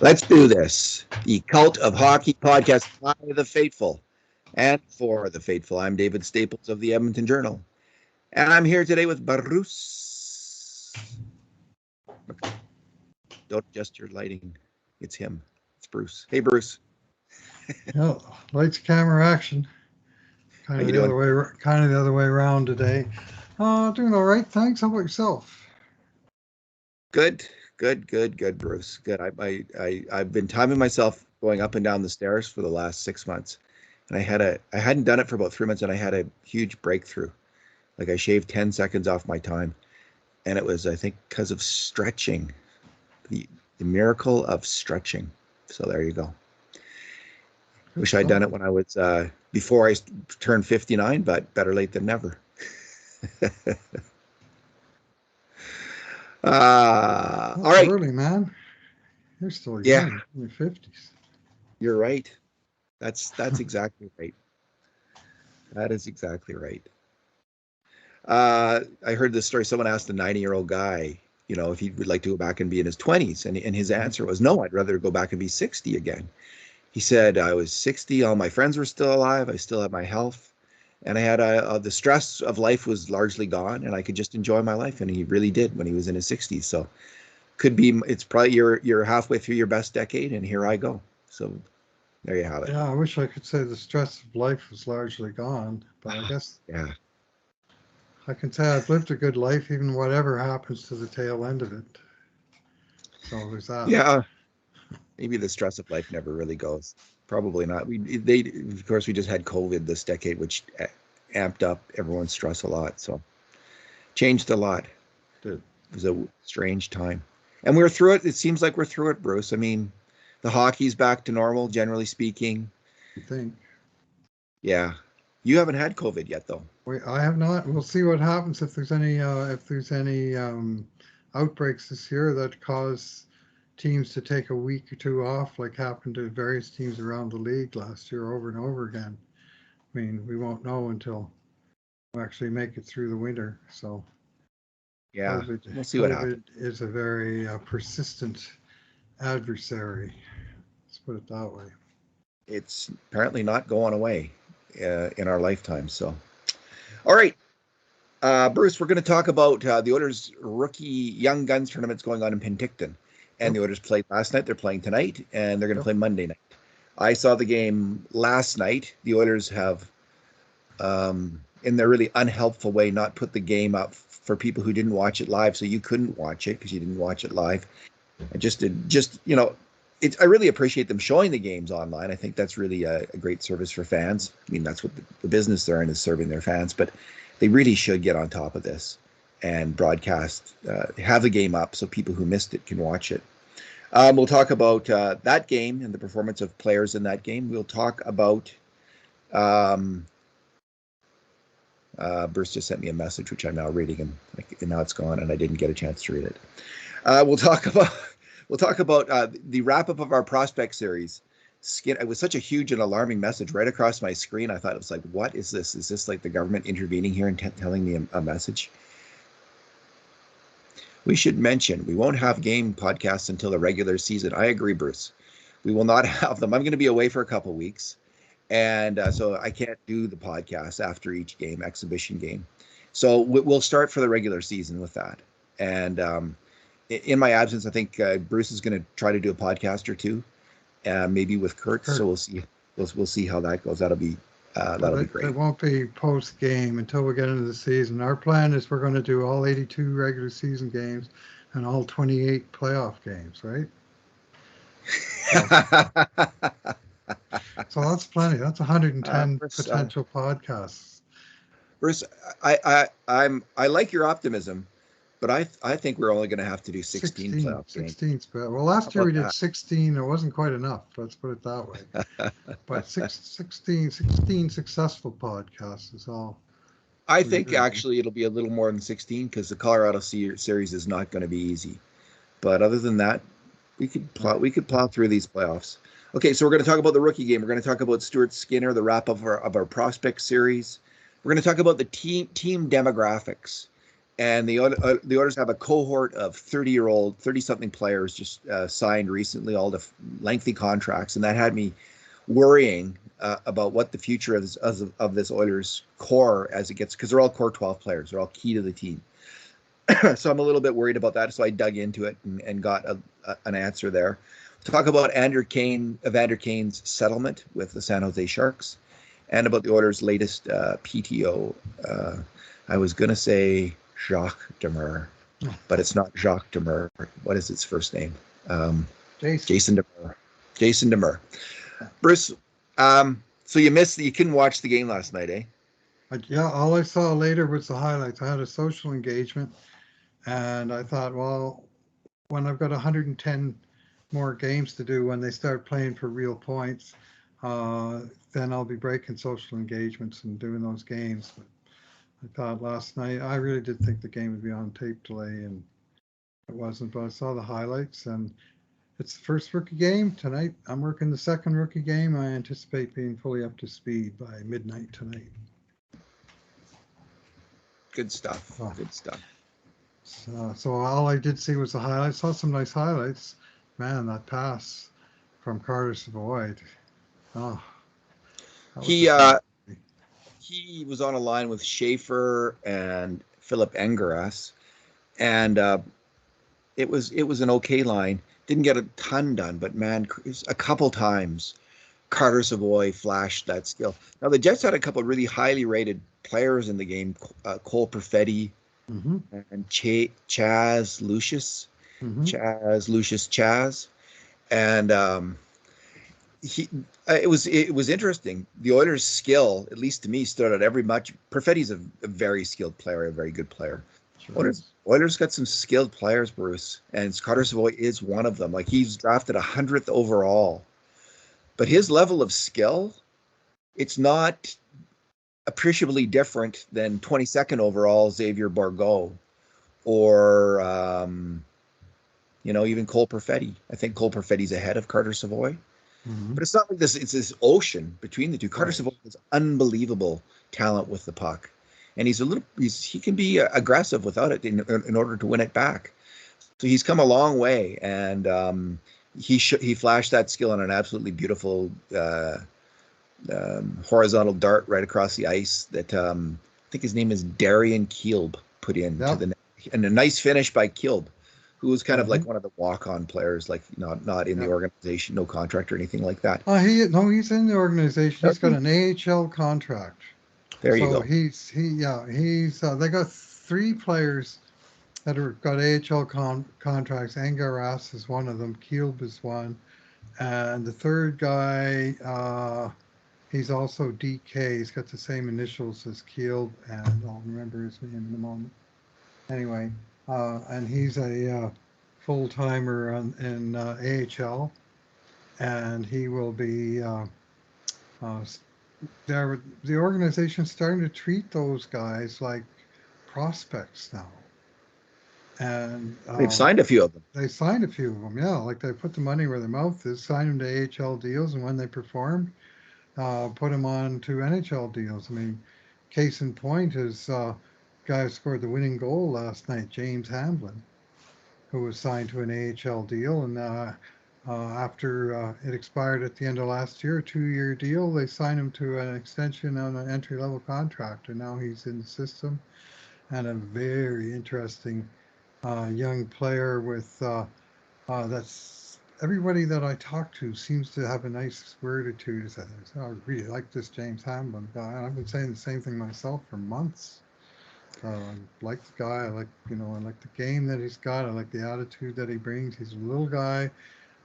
Let's do this. The Cult of Hockey podcast by the faithful and for the faithful. I'm David Staples of the Edmonton Journal, and I'm here today with Bruce. Don't adjust your lighting. It's him. It's Bruce. Hey, Bruce. Yeah, lights, camera, action. Kind of the other way. Kind of the other way around today. Doing all right. Thanks. How about yourself? Good, Bruce. Good. I've been timing myself going up and down the stairs for the last 6 months, and I hadn't done it for about 3 months, and I had a huge breakthrough. Like I shaved 10 seconds off my time, and it was, I think, because of stretching, the miracle of stretching. So there you go. Wish I'd done it when I was before I turned 59, but better late than never. All right. Early, man. You're still young, in your 50s. You're right. That's exactly right. That is exactly right. I heard this story. Someone asked a 90-year-old guy, if he would like to go back and be in his 20s, and his answer was, no, I'd rather go back and be 60 again. He said, I was 60, all my friends were still alive, I still had my health, and I had the stress of life was largely gone, and I could just enjoy my life, and he really did when he was in his 60s. So it's probably you're halfway through your best decade, and here I go. So there you have it. Yeah, I wish I could say the stress of life was largely gone, but I guess I can say I've lived a good life, even whatever happens to the tail end of it. So there's that. Yeah. Maybe the stress of life never really goes. Probably not. Of course, we just had COVID this decade, which amped up everyone's stress a lot. So changed a lot. It was a strange time. And we're through it. It seems like we're through it, Bruce. I mean, the hockey's back to normal, generally speaking. I think. Yeah. You haven't had COVID yet, though. I have not. We'll see what happens if there's any outbreaks this year that cause teams to take a week or two off, like happened to various teams around the league last year over and over again. I mean, we won't know until we actually make it through the winter. So yeah, we'll see what happens. COVID is a very persistent adversary. Let's put it that way. It's apparently not going away in our lifetime. So, all right. Bruce, we're going to talk about the Oilers rookie Young Guns tournaments going on in Penticton. And the Oilers played last night. They're playing tonight, and they're going to play Monday night. I saw the game last night. The Oilers have, in their really unhelpful way, not put the game up for people who didn't watch it live, so you couldn't watch it because you didn't watch it live. I really appreciate them showing the games online. I think that's really a great service for fans. I mean, that's what the business they're in is, serving their fans, but they really should get on top of this and broadcast, have the game up so people who missed it can watch it. We'll talk about that game and the performance of players in that game. We'll talk about Bruce just sent me a message, which I'm now reading, and now it's gone, and I didn't get a chance to read it. We'll talk about the wrap-up of our prospect series. It was such a huge and alarming message right across my screen. I thought it was like, what is this? Is this like the government intervening here and telling me a message? We should mention we won't have game podcasts until the regular season. I agree, Bruce. We will not have them. I'm going to be away for a couple of weeks, and so I can't do the podcast after each game, exhibition game. So we'll start for the regular season with that. And in my absence, I think Bruce is going to try to do a podcast or two, maybe with Kurt. So we'll see. We'll see how that goes. That'll be great. It won't be post game until we get into the season. Our plan is we're going to do all 82 regular season games and all 28 playoff games, right? So that's plenty. That's 110 potential podcasts. Bruce, I like your optimism, but I think we're only going to have to do 16 playoff games. 16. Well, last year we did 16. It wasn't quite enough. Let's put it that way. But 16 successful podcasts is all. I think actually it'll be a little more than 16 because the Colorado series is not going to be easy. But other than that, we could plow through these playoffs. Okay, so we're going to talk about the rookie game. We're going to talk about Stuart Skinner, the wrap-up of our prospect series. We're going to talk about the team demographics And the Oilers have a cohort of 30-something players just signed recently, all the lengthy contracts, and that had me worrying about what the future of this Oilers core as it gets, because they're all core 12 players, they're all key to the team. So I'm a little bit worried about that. So I dug into it and got an answer there. Talk about Evander Kane's settlement with the San Jose Sharks, and about the Oilers' latest PTO. I was gonna say Jacques Demers, but it's not Jacques Demers. What is its first name? Jason Demers. Jason Demers. Bruce, so you couldn't watch the game last night, eh? Yeah, all I saw later was the highlights. I had a social engagement, and I thought, well, when I've got 110 more games to do, when they start playing for real points, then I'll be breaking social engagements and doing those games. But I thought last night, I really did think the game would be on tape delay, and it wasn't. But I saw the highlights, and it's the first rookie game tonight. I'm working the second rookie game. I anticipate being fully up to speed by midnight tonight. Good stuff. Oh. Good stuff. So all I did see was the highlights. Saw some nice highlights. Man, that pass from Carter Savoy. Oh, He was on a line with Schaefer and Philip Engeras, and it was an okay line. Didn't get a ton done, but man, a couple times Carter Savoy flashed that skill. Now the Jets had a couple of really highly rated players in the game, Cole Perfetti and Chaz Lucius, and it was interesting. The Oilers' skill, at least to me, stood out every much. Perfetti's a very skilled player, a very good player. Sure. Oilers got some skilled players, Bruce, and Carter Savoy is one of them. Like, he's drafted 100th overall, but his level of skill, it's not appreciably different than 22nd overall Xavier Bourgault or even Cole Perfetti. I think Cole Perfetti's ahead of Carter Savoy. But it's not like this. It's this ocean between the two. Carter Savoy has unbelievable talent with the puck, and he can be aggressive without it in order to win it back. So he's come a long way, and he flashed that skill on an absolutely beautiful horizontal dart right across the ice that I think his name is Darian Kielb put in to the net, and a nice finish by Kielb, who was kind of like one of the walk-on players, like not in the organization, no contract or anything like that. He's in the organization. He's got an AHL contract. There you go. He's they got 3 players that got AHL contracts. Engeras is one of them. Kielb is one, and the third guy, he's also DK. He's got the same initials as Kielb, and I'll remember his name in a moment. Anyway. And he's a full-timer in AHL, and he will be there. The organization's starting to treat those guys like prospects now, and they've signed a few of them. They signed a few of them, yeah. Like, they put the money where their mouth is, signed them to AHL deals, and when they performed, put them on to NHL deals. I mean, case in point is guy who scored the winning goal last night, James Hamblin, who was signed to an AHL deal, and after it expired at the end of last year, a 2-year deal, they signed him to an extension on an entry-level contract, and now he's in the system. And a very interesting young player with that's everybody that I talk to seems to have a nice word or two to say. I really like this James Hamblin guy. I've been saying the same thing myself for months. I like the guy. I like the game that he's got. I like the attitude that he brings. He's a little guy,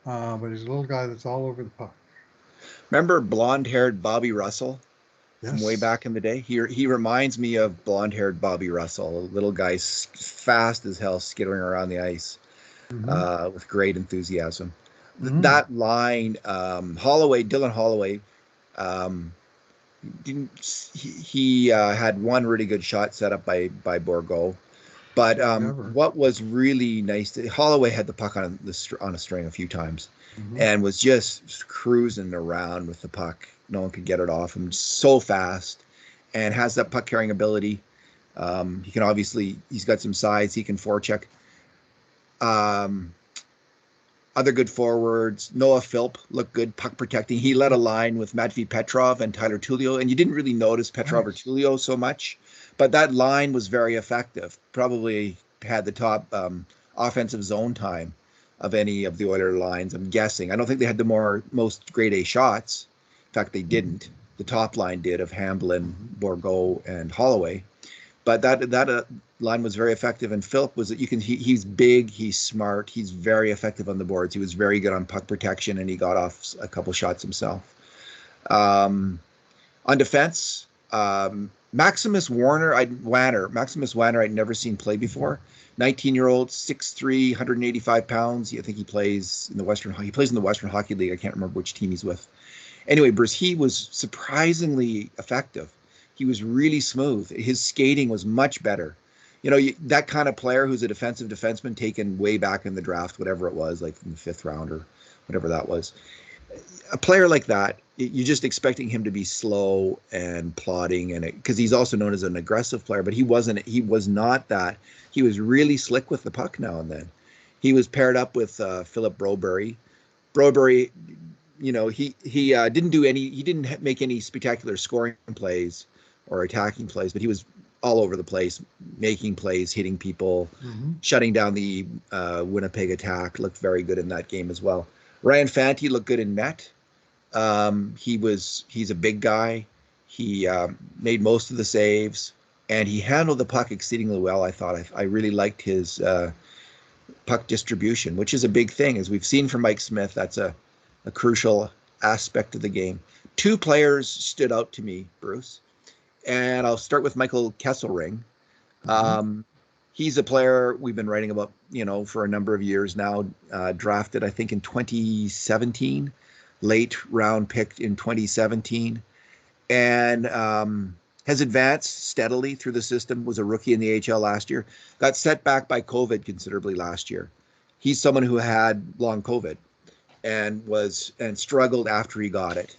but he's a little guy that's all over the puck. Remember blonde-haired Bobby Russell from way back in the day? He reminds me of blonde-haired Bobby Russell, a little guy fast as hell, skittering around the ice with great enthusiasm. That line, Dylan Holloway, he had one really good shot set up by Bourgault, but what was really nice, Holloway had the puck on a string a few times, and was just cruising around with the puck. No one could get it off him. So fast, and has that puck carrying ability. He can obviously, he's got some size. He can forecheck. Um, Other good forwards, Noah Philp looked good puck protecting. He led a line with Matvei Petrov and Tyler Tullio, and you didn't really notice Petrov or Nice. Tullio so much, but that line was very effective. Probably had the top offensive zone time of any of the Oiler lines, I'm guessing. I don't think they had the most grade A shots. In fact, they didn't. The top line did of Hamblin, Bourgault, and Holloway. But that line was very effective. And Philip was, he's big, he's smart, he's very effective on the boards. He was very good on puck protection, and he got off a couple shots himself. On defense, Maximus Wanner, I'd never seen play before. 19-year-old, 6'3", 185 pounds. I think he plays in the Western Hockey League. I can't remember which team he's with. Anyway, Bruce, he was surprisingly effective. He was really smooth. His skating was much better. That kind of player who's a defensive defenseman taken way back in the draft, whatever it was, like in the 5th round or whatever that was. A player like that, you're just expecting him to be slow and plodding, and because he's also known as an aggressive player, but he wasn't. He was not that. He was really slick with the puck now and then. He was paired up with Philip Broberg. Broberg, he didn't do any. He didn't make any spectacular scoring plays or attacking plays, but he was all over the place, making plays, hitting people, shutting down the Winnipeg attack. Looked very good in that game as well. Ryan Fanti looked good in net. He's a big guy. He made most of the saves, and he handled the puck exceedingly well. I thought I really liked his puck distribution, which is a big thing, as we've seen from Mike Smith. That's a crucial aspect of the game. 2 players stood out to me, Bruce, and I'll start with Michael Kesselring. He's a player we've been writing about, for a number of years now. Drafted, I think, in 2017, late round picked in 2017, and has advanced steadily through the system. Was a rookie in the AHL last year. Got set back by COVID considerably last year. He's someone who had long COVID and struggled after he got it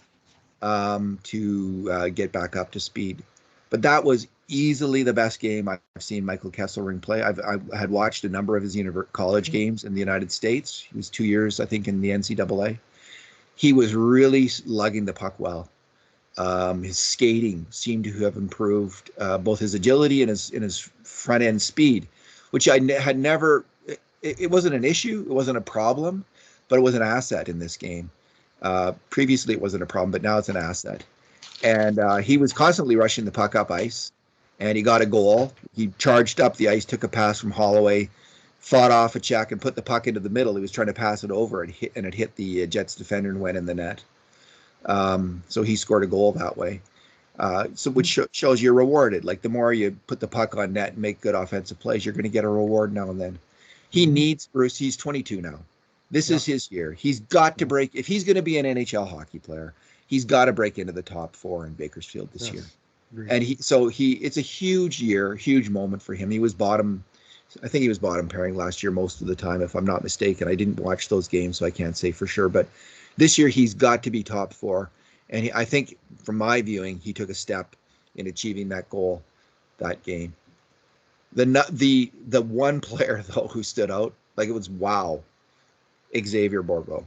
to get back up to speed. But that was easily the best game I've seen Michael Kesselring play. I had watched a number of his college games in the United States. He was 2 years, I think, in the NCAA. He was really lugging the puck well. His skating seemed to have improved, both his agility and his front end speed, which I had never. It wasn't an issue. It wasn't a problem, but it was an asset in this game. Previously, it wasn't a problem, but now it's an asset. And he was constantly rushing the puck up ice, and he got a goal. He charged up the ice, took a pass from Holloway, fought off a check, and put the puck into the middle. He was trying to pass it over, and it hit the Jets defender and went in the net. So he scored a goal that way. Which shows you're rewarded. Like, the more you put the puck on net and make good offensive plays, you're going to get a reward now and then. He needs, Bruce, he's 22 now. This is his year. He's got to break. If he's going to be an NHL hockey player, he's got to break into the top 4 in Bakersfield this year. And it's a huge year, huge moment for him. I think he was bottom pairing last year most of the time, if I'm not mistaken. I didn't watch those games, so I can't say for sure. But this year he's got to be top 4. And I think, from my viewing, he took a step in achieving that goal that game. The one player, though, who stood out, like, it was wow, Xavier Bourgault.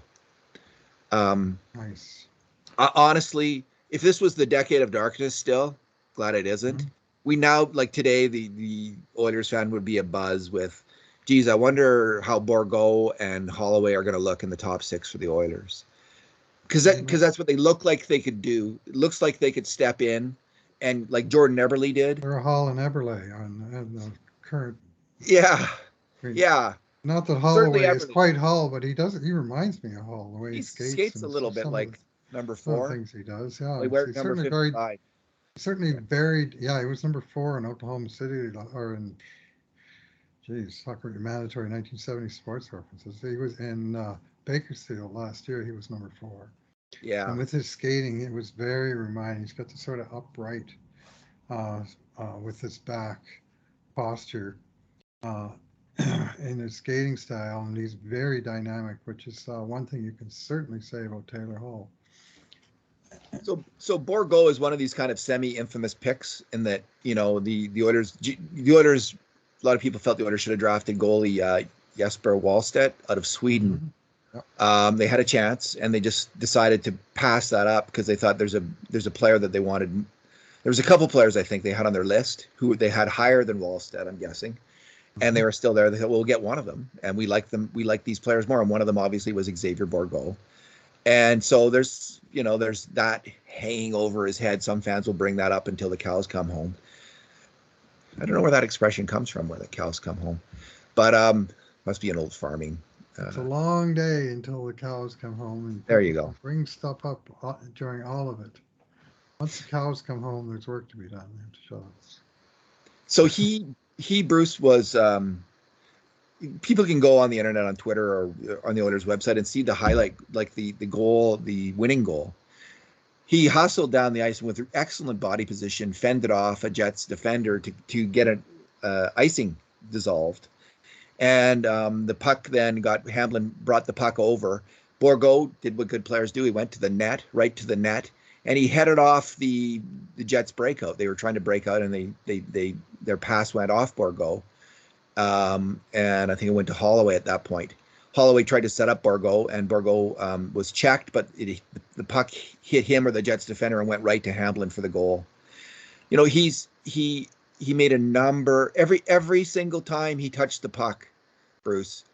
Nice. Honestly, if this was the decade of darkness still, glad it isn't. We now, like today, the Oilers fan would be abuzz with, geez, I wonder how Bourgault and Holloway are going to look in the top 6 for the Oilers. Because that's what they look like they could do. It looks like they could step in, and like Jordan Eberle did. Or Hall and Eberle on the current. Yeah. I mean, Yeah. not that Holloway is quite Hall, but he reminds me of Hall, the way he skates a little bit like number 4. Things he does, yeah. He's certainly 55. Certainly varied. Yeah, he was number 4 in Oklahoma City, or in, soccer mandatory 1970 sports references. He was in Bakersfield last year. He was number 4. Yeah. And with his skating, it was very reminding. He's got the sort of upright, with his back posture, in his skating style, and he's very dynamic, which is one thing you can certainly say about Taylor Hall. So Bourgault is one of these kind of semi-infamous picks in that, the Oilers, a lot of people felt the Oilers should have drafted goalie Jesper Wallstedt out of Sweden. Mhm. Yep. They had a chance, and they just decided to pass that up because they thought there's a player that they wanted. There was a couple players I think they had on their list who they had higher than Wallstedt, I'm guessing, and they were still there. They thought, well, we'll get one of them, and we like them. We like these players more, and one of them obviously was Xavier Bourgault. And so there's that hanging over his head. Some fans will bring that up until the cows come home. I don't know where that expression comes from, where the cows come home, but must be an old farming. It's a long day until the cows come home, and There you go. bring stuff up during all of it. Once the cows come home, there's work to be done. So Bruce was. People can go on the internet, on Twitter, or on the Oilers website and see the highlight, like the goal, the winning goal. He hustled down the ice with excellent body position, fended off a Jets defender to get an icing dissolved. And the puck then Hamblin brought the puck over. Bourgault did what good players do. He went to the net, right to the net, and he headed off the Jets breakout. They were trying to break out, and their pass went off Bourgault. And I think it went to Holloway at that point. Holloway tried to set up Bourgault, and Bourgault was checked, but the puck hit him or the Jets defender and went right to Hamblin for the goal. He made a number every single time he touched the puck, Bruce,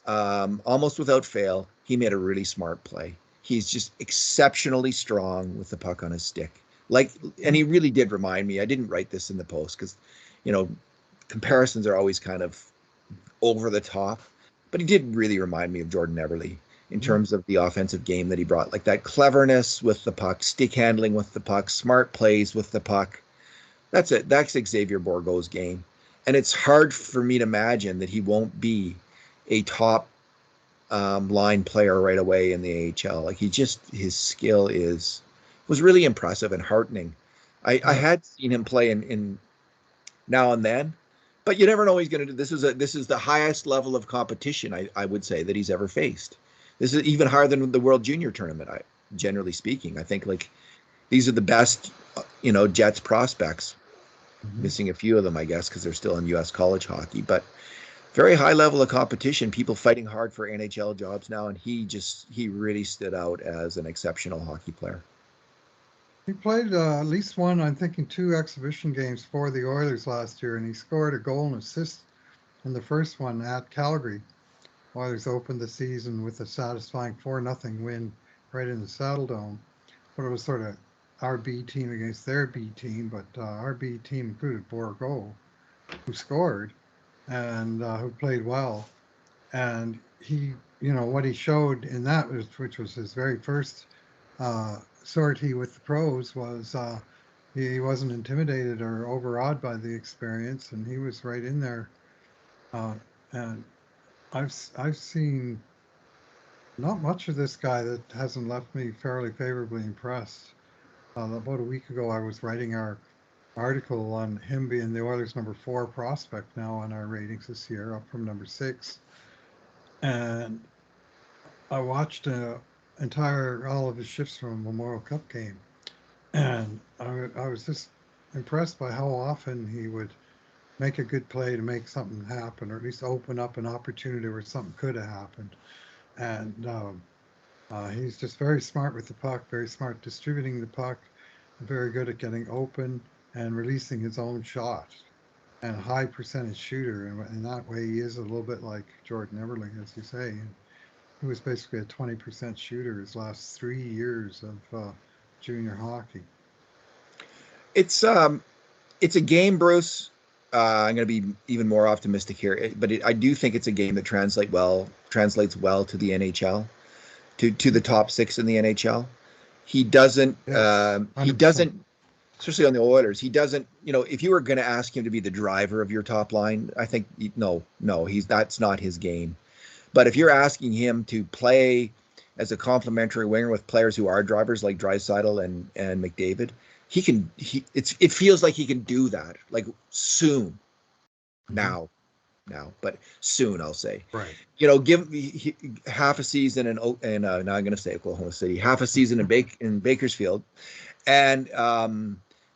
almost without fail. He made a really smart play. He's just exceptionally strong with the puck on his stick. And he really did remind me. I didn't write this in the post because, comparisons are always kind of over the top, but he did really remind me of Jordan Eberle in terms of the offensive game that he brought, like that cleverness with the puck, stick handling with the puck, smart plays with the puck. That's it. That's Xavier Bourgault's game. And it's hard for me to imagine that he won't be a top line player right away in the AHL. Like his skill was really impressive and heartening. I had seen him play in now and then, but you never know what he's going to do. This is the highest level of competition I would say that he's ever faced. This is even higher than the World Junior Tournament. Generally speaking, I think these are the best, Jets prospects. Missing a few of them, I guess, because they're still in U.S. college hockey. But very high level of competition. People fighting hard for NHL jobs now, and he really stood out as an exceptional hockey player. He played at least one, I'm thinking 2 exhibition games for the Oilers last year, and he scored a goal and assist in the first one at Calgary. Oilers opened the season with a satisfying 4-0 win right in the Saddle Dome, but it was sort of our B team against their B team, but our B team included Bourgault, who scored and who played well. And he, what he showed in that, which was his very first sortie with the pros, was he wasn't intimidated or overawed by the experience, and he was right in there. And I've seen not much of this guy that hasn't left me fairly favorably impressed. About a week ago, I was writing our article on him being the Oilers' number 4 prospect now on our ratings this year, up from number 6. And I watched all of his shifts from a Memorial Cup game, and I was just impressed by how often he would make a good play to make something happen, or at least open up an opportunity where something could have happened. And he's just very smart with the puck, very smart distributing the puck, very good at getting open and releasing his own shot, and a high percentage shooter. And in that way, he is a little bit like Jordan Eberle, as you say. He was basically a 20% shooter his last 3 years of junior hockey. It's a game, Bruce. I'm going to be even more optimistic here, but I do think it's a game that translates well to the NHL, to the top 6 in the NHL. He doesn't, especially on the Oilers. He doesn't, if you were going to ask him to be the driver of your top line, I think no, that's not his game. But if you're asking him to play as a complementary winger with players who are drivers like Draisaitl and McDavid, it feels like he can do that, like soon, now. now, but soon I'll say. Right. Give half a season and now I'm going to say Oklahoma City, half a season in Bakersfield, and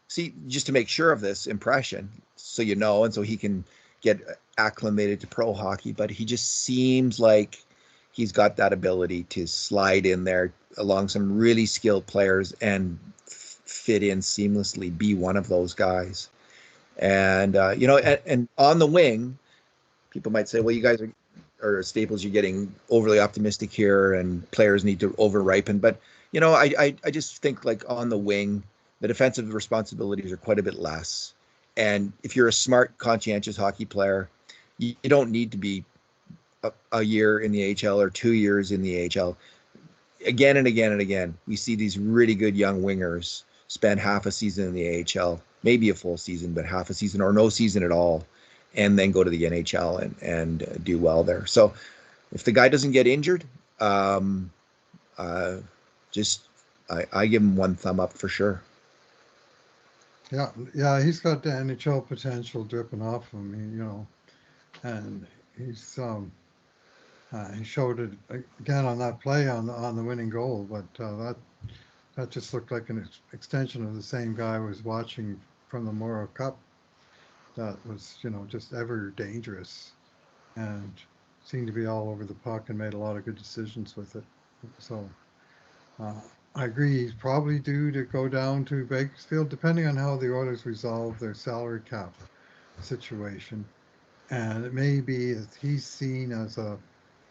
see, just to make sure of this impression, so and so he can get acclimated to pro hockey. But he just seems like he's got that ability to slide in there along some really skilled players and fit in seamlessly, be one of those guys. And and on the wing, people might say, well, you guys are Staples, you're getting overly optimistic here, and players need to over ripen. But I just think, like, on the wing, the defensive responsibilities are quite a bit less. And if you're a smart, conscientious hockey player, you don't need to be a year in the AHL or 2 years in the AHL. Again and again and again, we see these really good young wingers spend half a season in the AHL, maybe a full season, but half a season or no season at all, and then go to the NHL and do well there. So if the guy doesn't get injured, just I give him one thumb up for sure. Yeah, he's got the NHL potential dripping off him, and he's he showed it again on that play on the winning goal, but that just looked like an extension of the same guy I was watching from the Moro Cup. That was just ever dangerous, and seemed to be all over the puck and made a lot of good decisions with it. So I agree, he's probably due to go down to Bakersfield, depending on how the Oilers resolve their salary cap situation. And it may be that he's seen as a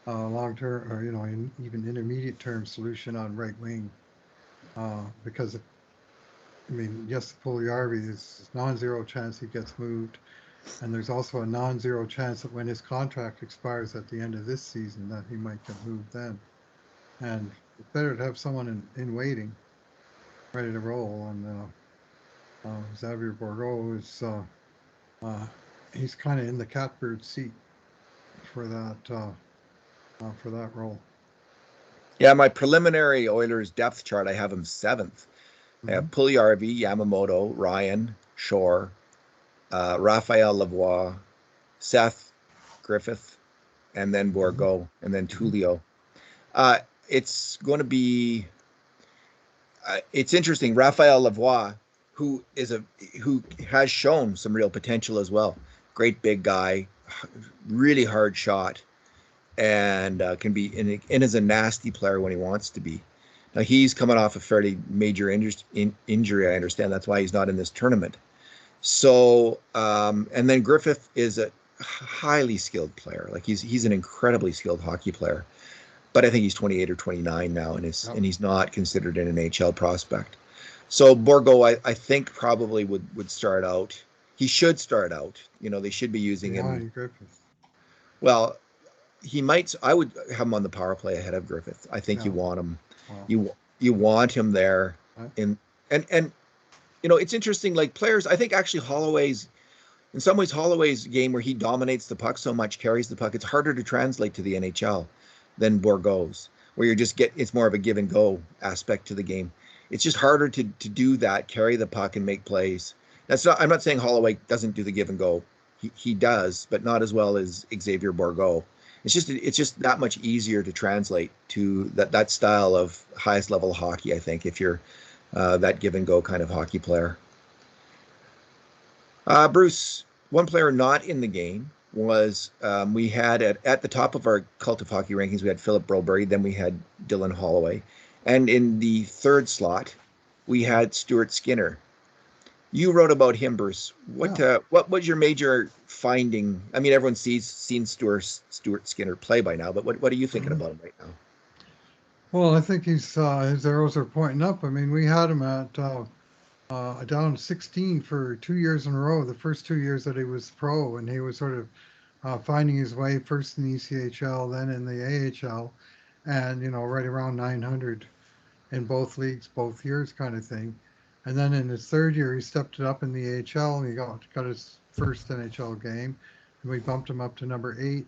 long-term or even intermediate-term solution on right wing, because yes, Puljujärvi is non-zero chance he gets moved, and there's also a non-zero chance that when his contract expires at the end of this season that he might get moved then. And it's better to have someone in waiting, ready to roll. And Xavier Bourgault is he's kind of in the catbird seat for that role. Yeah, my preliminary Oilers depth chart, I have him 7th. I have Puljujärvi, Yamamoto, Ryan, Shore, Raphael Lavoie, Seth, Griffith, and then Bourgault, and then Tullio. It's going to be it's interesting. Raphael Lavoie, who has shown some real potential as well. Great big guy, really hard shot, and can be and is a nasty player when he wants to be. Now he's coming off a fairly major injury. I understand that's why he's not in this tournament. So and then Griffith is a highly skilled player. Like he's an incredibly skilled hockey player. But I think he's 28 or 29 now, and he's not considered an NHL prospect. So Bourgault, I think, probably would start out. He should start out. They should be using him. Griffith. Well, he might. I would have him on the power play ahead of Griffith. I think you want him. Wow. You want him there. And it's interesting. Like players, I think actually in some ways Holloway's game where he dominates the puck so much, carries the puck. It's harder to translate to the NHL than Bourgault's, where it's more of a give and go aspect to the game. It's just harder to do that, carry the puck and make plays. I'm not saying Holloway doesn't do the give and go. He does, but not as well as Xavier Bourgault. It's just that much easier to translate to that style of highest level hockey, I think, if you're that give and go kind of hockey player. Bruce, one player not in the game was we had at the top of our Cult of Hockey rankings, we had Philip Broberg, then we had Dylan Holloway. And in the third slot, we had Stuart Skinner. You wrote about him, Bruce. What was your major finding? I mean, everyone's seen Stuart Skinner play by now, but what are you thinking about him right now? Well, I think his arrows are pointing up. I mean, we had him at down 16 for 2 years in a row, the first 2 years that he was pro, and he was sort of finding his way first in the ECHL, then in the AHL, and right around 900 in both leagues, both years, kind of thing. And then in his third year, he stepped it up in the AHL, and he got his first NHL game, and we bumped him up to number 8. And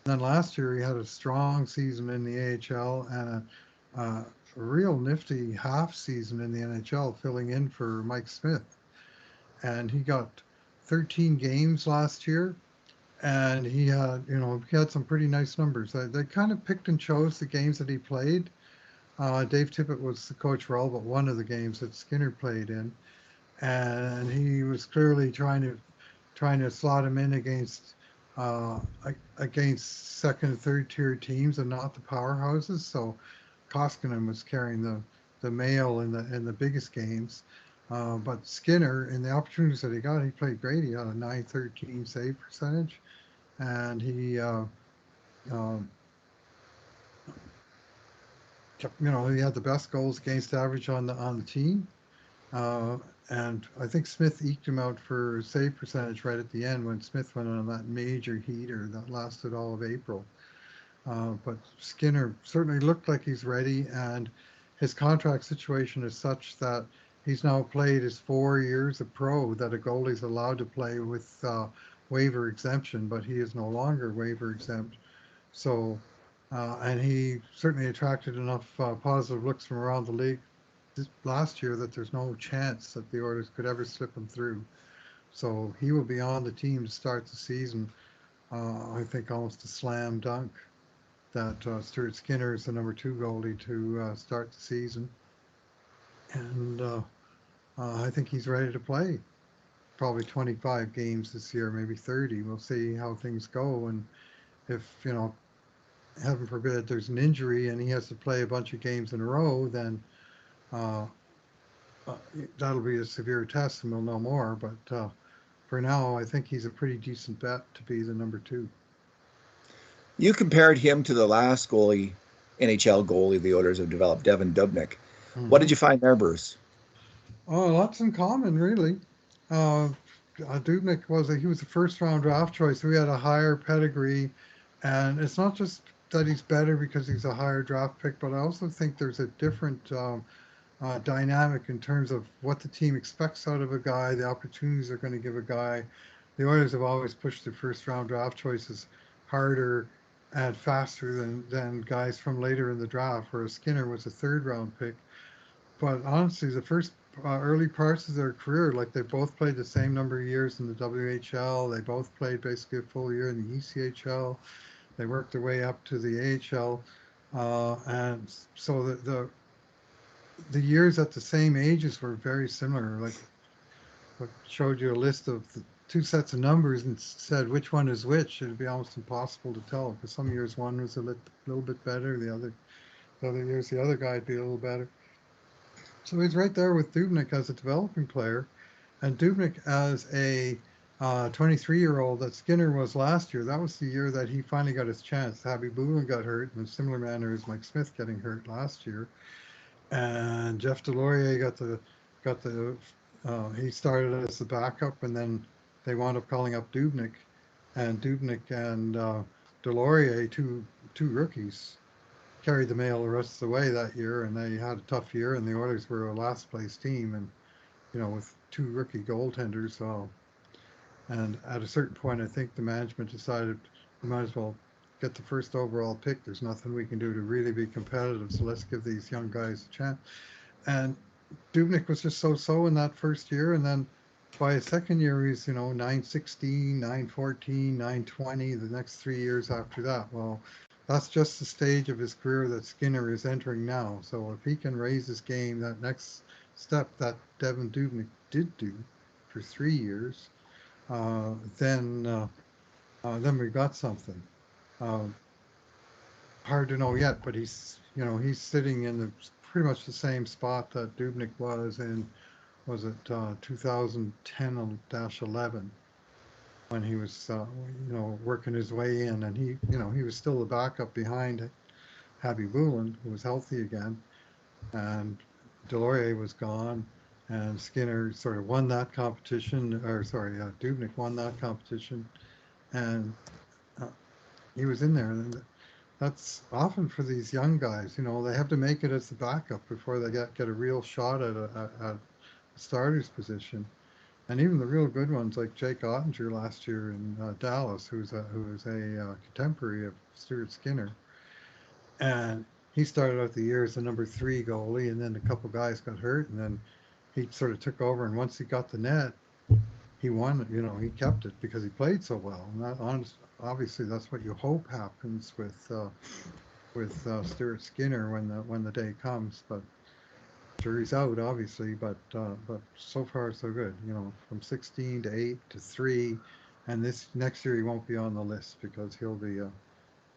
then last year, he had a strong season in the AHL and a real nifty half season in the NHL, filling in for Mike Smith. And he got 13 games last year, and he had, he had some pretty nice numbers. They kind of picked and chose the games that he played. Dave Tippett was the coach for all but one of the games that Skinner played in, and he was clearly trying to slot him in uh, against second and third tier teams and not the powerhouses. So Koskinen was carrying the mail in the biggest games. But Skinner, in the opportunities that he got, he played great. He had a 913 save percentage, and um, he had the best goals against average on the team. Uh, and I think Smith eked him out for save percentage right at the end when Smith went on that major heater that lasted all of April. But Skinner certainly looked like he's ready, and his contract situation is such that he's now played his 4 years of pro that a goalie's allowed to play with waiver exemption, but he is no longer waiver exempt. So, and he certainly attracted enough positive looks from around the league last year that there's no chance that the Oilers could ever slip him through. So he will be on the team to start the season. I think almost a slam dunk that Stuart Skinner is the number two goalie to start the season, and I think he's ready to play. Probably 25 games this year, maybe 30. We'll see how things go, and if heaven forbid, there's an injury and he has to play a bunch of games in a row, then uh, uh, that'll be a severe test, and we'll know more. But for now, I think he's a pretty decent bet to be the number two. You compared him to the last NHL goalie the Oilers have developed, Devin Dubnyk. What Hmm. did you find there, Bruce? Oh, lots in common, really. Uh, Dubnik he was a first round draft choice, so he had a higher pedigree, and it's not just that he's better because he's a higher draft pick, but I also think there's a different dynamic in terms of what the team expects out of a guy, the opportunities they're going to give a guy. The Oilers have always pushed their first round draft choices harder and faster than guys from later in the draft, whereas Skinner was a third round pick. But honestly, the first early parts of their career, like they both played the same number of years in the WHL. They both played basically a full year in the ECHL. They worked their way up to the AHL, and so the years at the same ages were very similar. Like what showed you a list of the two sets of numbers and said which one is which, it'd be almost impossible to tell because some years one was a little bit better, the other years the other guy'd be a little better. So he's right there with Dubnik as a developing player, and Dubnik as a 23-year-old that Skinner was last year. That was the year that he finally got his chance. Habby Boulin got hurt in a similar manner as Mike Smith getting hurt last year, and Jeff Delorier got the he started as the backup, and then they wound up calling up Dubnik, and Dubnik and Delorier, two rookies, carried the mail the rest of the way that year, and they had a tough year, and the Oilers were a last place team, and with two rookie goaltenders. So, and at a certain point, I think the management decided we might as well get the first overall pick. There's nothing we can do to really be competitive, so let's give these young guys a chance. And Dubnik was just so in that first year, and then by his second year, he's 916, 914, 920. The next 3 years after that, well, that's just the stage of his career that Skinner is entering now. So if he can raise his game, that next step that Devin Dubnik did do for 3 years, uh, then uh, then we got something. Uh, Hard to know yet, but he's sitting in the pretty much the same spot that Dubnik was in. Was it 2010-11 when he was working his way in, and he was still the backup behind Habby Boulin, who was healthy again, and Delorier was gone, and Skinner sort of won that competition, or sorry, Dubnik won that competition, and uh, he was in there. And that's often for these young guys. They have to make it as the backup before they get a real shot at a starter's position. And even the real good ones like Jake Ottinger last year in Dallas, who is a contemporary of Stuart Skinner, and he started out the year as the number three goalie, and then a couple guys got hurt, and then he sort of took over. And once he got the net, he won it. He kept it because he played so well. And obviously that's what you hope happens with Stuart Skinner when the day comes. But jury's out, obviously. But so far so good. From 16 to 8 to 3, and this next year he won't be on the list because he'll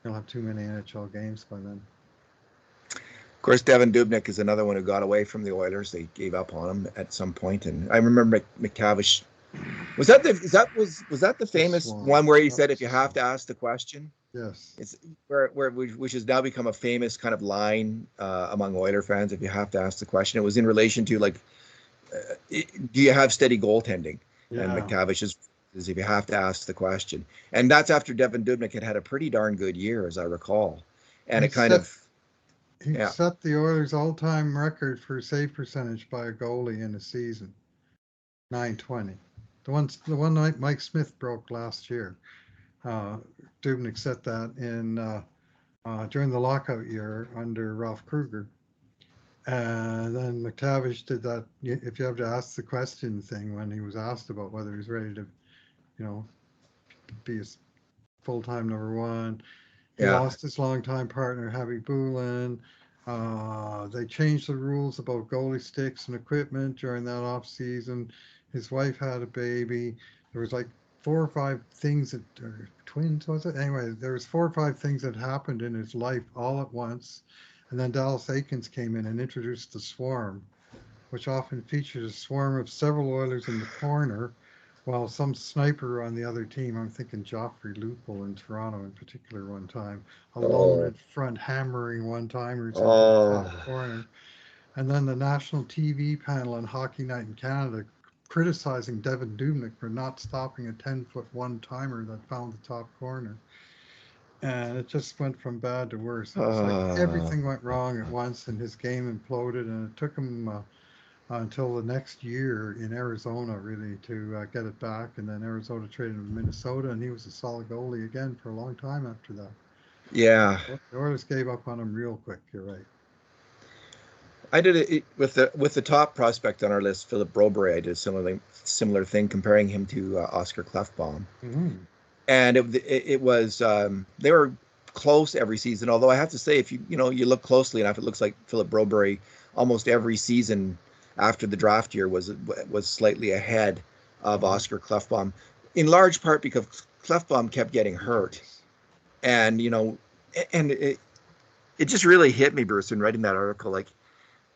have too many NHL games by then. Of course, Devin Dubnyk is another one who got away from the Oilers. They gave up on him at some point, and I remember McTavish. Was that the famous one where he said, "If you have to ask the question"? Yes. It's which has now become a famous kind of line among Oiler fans. If you have to ask the question, it was in relation to do you have steady goaltending? Yeah. And McTavish is if you have to ask the question, and that's after Devin Dubnyk had a pretty darn good year, as I recall, and He set the Oilers' all-time record for save percentage by a goalie in a season, 920. The one night Mike Smith broke last year. Dubnyk set that in during the lockout year under Ralph Kruger. And then McTavish did that if you have to ask the question thing when he was asked about whether he's ready to, be a full-time number one. He lost his longtime partner, Javi Bulin. They changed the rules about goalie sticks and equipment during that off season. His wife had a baby. There was like 4 or 5 things or twins, was it? Anyway, there was 4 or 5 things that happened in his life all at once. And then Dallas Aikens came in and introduced the Swarm, which often featured a swarm of several Oilers in the corner, while some sniper on the other team, I'm thinking Joffrey Lupul in Toronto in particular one time, alone in front hammering one-timers into the top corner. And then the national TV panel on Hockey Night in Canada criticizing Devin Dubnyk for not stopping a 10-foot one-timer that found the top corner. And it just went from bad to worse. It was like everything went wrong at once, and his game imploded, and it took him until the next year in Arizona, really, to get it back. And then Arizona traded him to Minnesota, and he was a solid goalie again for a long time after that. Yeah. The Oilers gave up on him real quick. You're right. I did it with the top prospect on our list, Philip Broberg. I did a similar thing, comparing him to Oscar Klefbom. Mm-hmm. And it was they were close every season. Although I have to say, if you look closely enough, it looks like Philip Broberg almost every season after the draft year was slightly ahead of Oscar Klefbom, in large part because Klefbom kept getting hurt, and it just really hit me, Bruce, in writing that article. Like,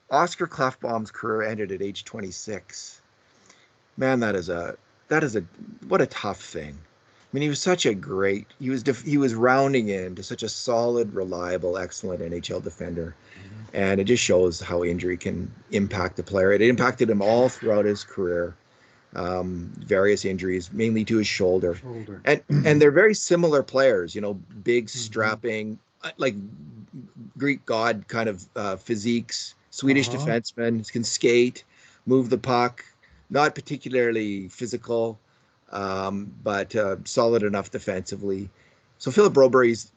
Oscar Klefbom's career ended at age 26. Man, that is what a tough thing. I mean, he was such a great. He was rounding into such a solid, reliable, excellent NHL defender, and it just shows how injury can impact a player. It impacted him all throughout his career. Various injuries, mainly to his shoulder. And they're very similar players. Big, strapping, like Greek god kind of physiques. Swedish defensemen, can skate, move the puck, not particularly physical, but solid enough defensively. So Philip Broberg,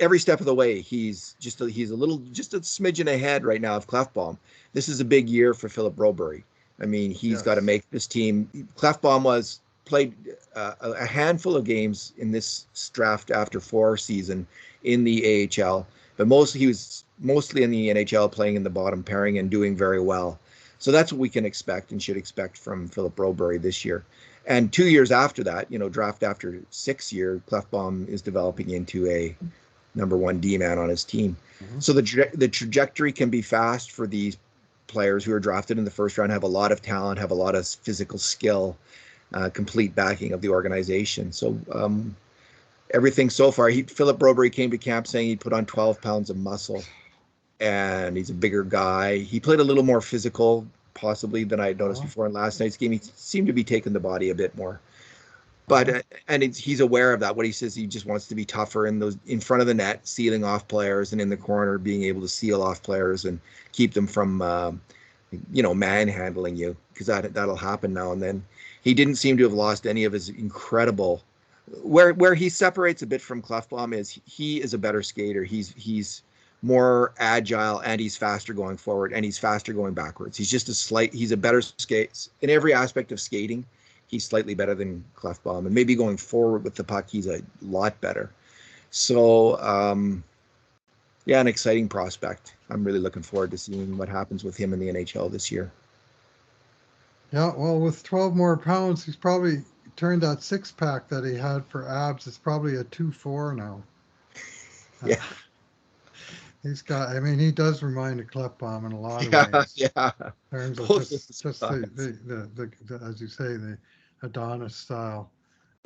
every step of the way, he's a smidgen ahead right now of Klefbom. This is a big year for Philip Broberg. I mean, he's got to make this team. Klefbom played a handful of games in this draft after 4 season in the AHL, but he was mostly in the NHL, playing in the bottom pairing and doing very well. So that's what we can expect and should expect from Philip Broberg this year. And 2 years after that, draft after 6 year, Klefbom is developing into a number 1 D-man on his team. So the trajectory can be fast for these players who are drafted in the first round, have a lot of talent, have a lot of physical skill, complete backing of the organization. So everything so far, Philip Broberg came to camp saying he put on 12 pounds of muscle, and he's a bigger guy. He played a little more physical, possibly, than I had noticed before in last night's game. He seemed to be taking the body a bit more. But he's aware of that. What he says, he just wants to be tougher in front of the net, sealing off players, and in the corner, being able to seal off players and keep them from, manhandling you, because that'll happen now and then. He didn't seem to have lost any of his incredible. Where he separates a bit from Klefbom is he is a better skater. He's more agile, and he's faster going forward, and he's faster going backwards. He's a better skate in every aspect of skating. he's slightly better than Clefbaum, and maybe going forward with the puck, he's a lot better. So, yeah, an exciting prospect. I'm really looking forward to seeing what happens with him in the NHL this year. Yeah, well, with 12 more pounds, he's probably turned that six-pack that he had for abs. It's probably a 2-4 now. Uh, Yeah, he's got, I mean, he does remind a Klefbom in a lot of yeah, ways. yeah. In terms of Both just those just guys. the as you say, the Adonis style,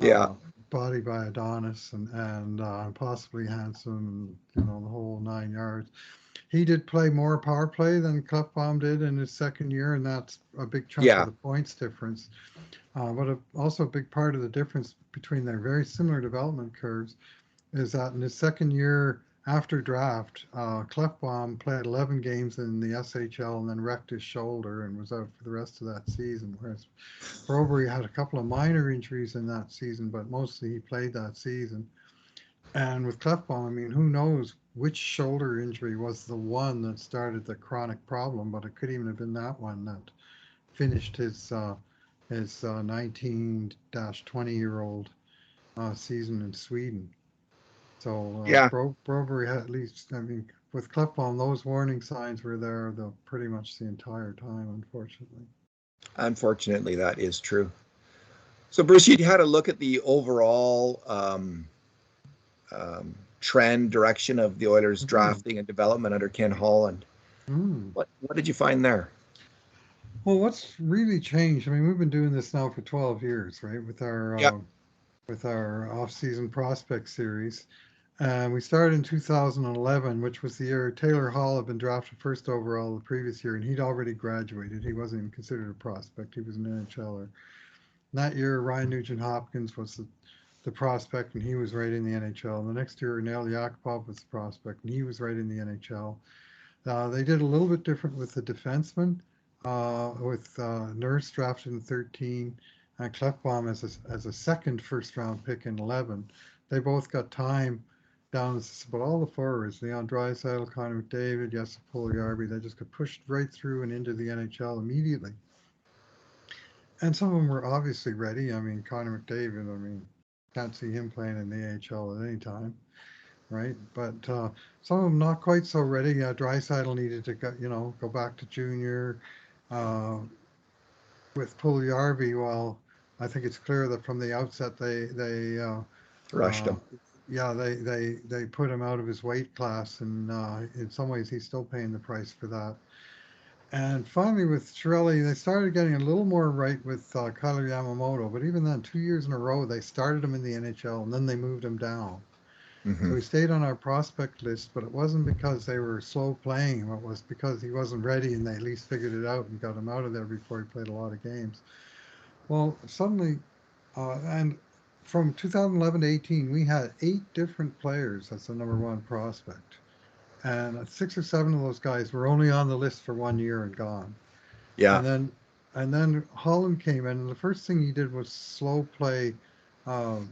Yeah, uh, body by Adonis, and possibly handsome, you know, the whole 9 yards. He did play more power play than Klefbom did in his second year, and that's a big chunk of yeah, the points difference. But also a big part of the difference between their very similar development curves is that in his second year after draft, Klefbom played 11 games in the SHL and then wrecked his shoulder and was out for the rest of that season. Whereas Broberg had a couple of minor injuries in that season, but mostly he played that season. And with Klefbom, I mean, who knows which shoulder injury was the one that started the chronic problem, but it could even have been that one that finished his 19-20-year-old season in Sweden. So yeah. Broberg had at least, I mean, with Klefbom, those warning signs were there pretty much the entire time, unfortunately. Unfortunately, that is true. So, Bruce, you had a look at the overall trend direction of the Oilers Mm, drafting and development under Ken Holland. mm. What did you find there? Well, what's really changed? I mean, we've been doing this now for 12 years, right? Yeah. With our off-season prospect series. We started in 2011, which was the year Taylor Hall had been drafted first overall the previous year, and he'd already graduated. He wasn't even considered a prospect. He was an NHLer. That year, Ryan Nugent Hopkins was the prospect, and he was right in the NHL. And the next year, Nail Yakupov was the prospect, and he was right in the NHL. They did a little bit different with the defenseman, with Nurse drafted in 13, and Klefbom as a second first round pick in 11. They both got time down, but all the forwards, Leon Draisaitl, Connor McDavid, Jesse Puljujarvi, they just got pushed right through and into the NHL immediately. And some of them were obviously ready. I mean, Connor McDavid, I mean, can't see him playing in the AHL at any time, right? But some of them not quite so ready. Draisaitl needed to go back to junior. Uh, with Puljujarvi, well, I think it's clear that from the outset Rushed uh, him. yeah, they put him out of his weight class, and in some ways he's still paying the price for that. And finally, with Chiarelli, they started getting a little more right with Kyler Yamamoto, but even then, 2 years in a row, they started him in the NHL and then they moved him down. Hmm. So he stayed on our prospect list, but it wasn't because they were slow playing him. It was because he wasn't ready and they at least figured it out and got him out of there before he played a lot of games. Well, suddenly, and from 2011 to 18, we had 8 different players as the number one prospect. And 6 or 7 of those guys were only on the list for 1 year and gone. Yeah. And then Holland came in, and the first thing he did was slow play um,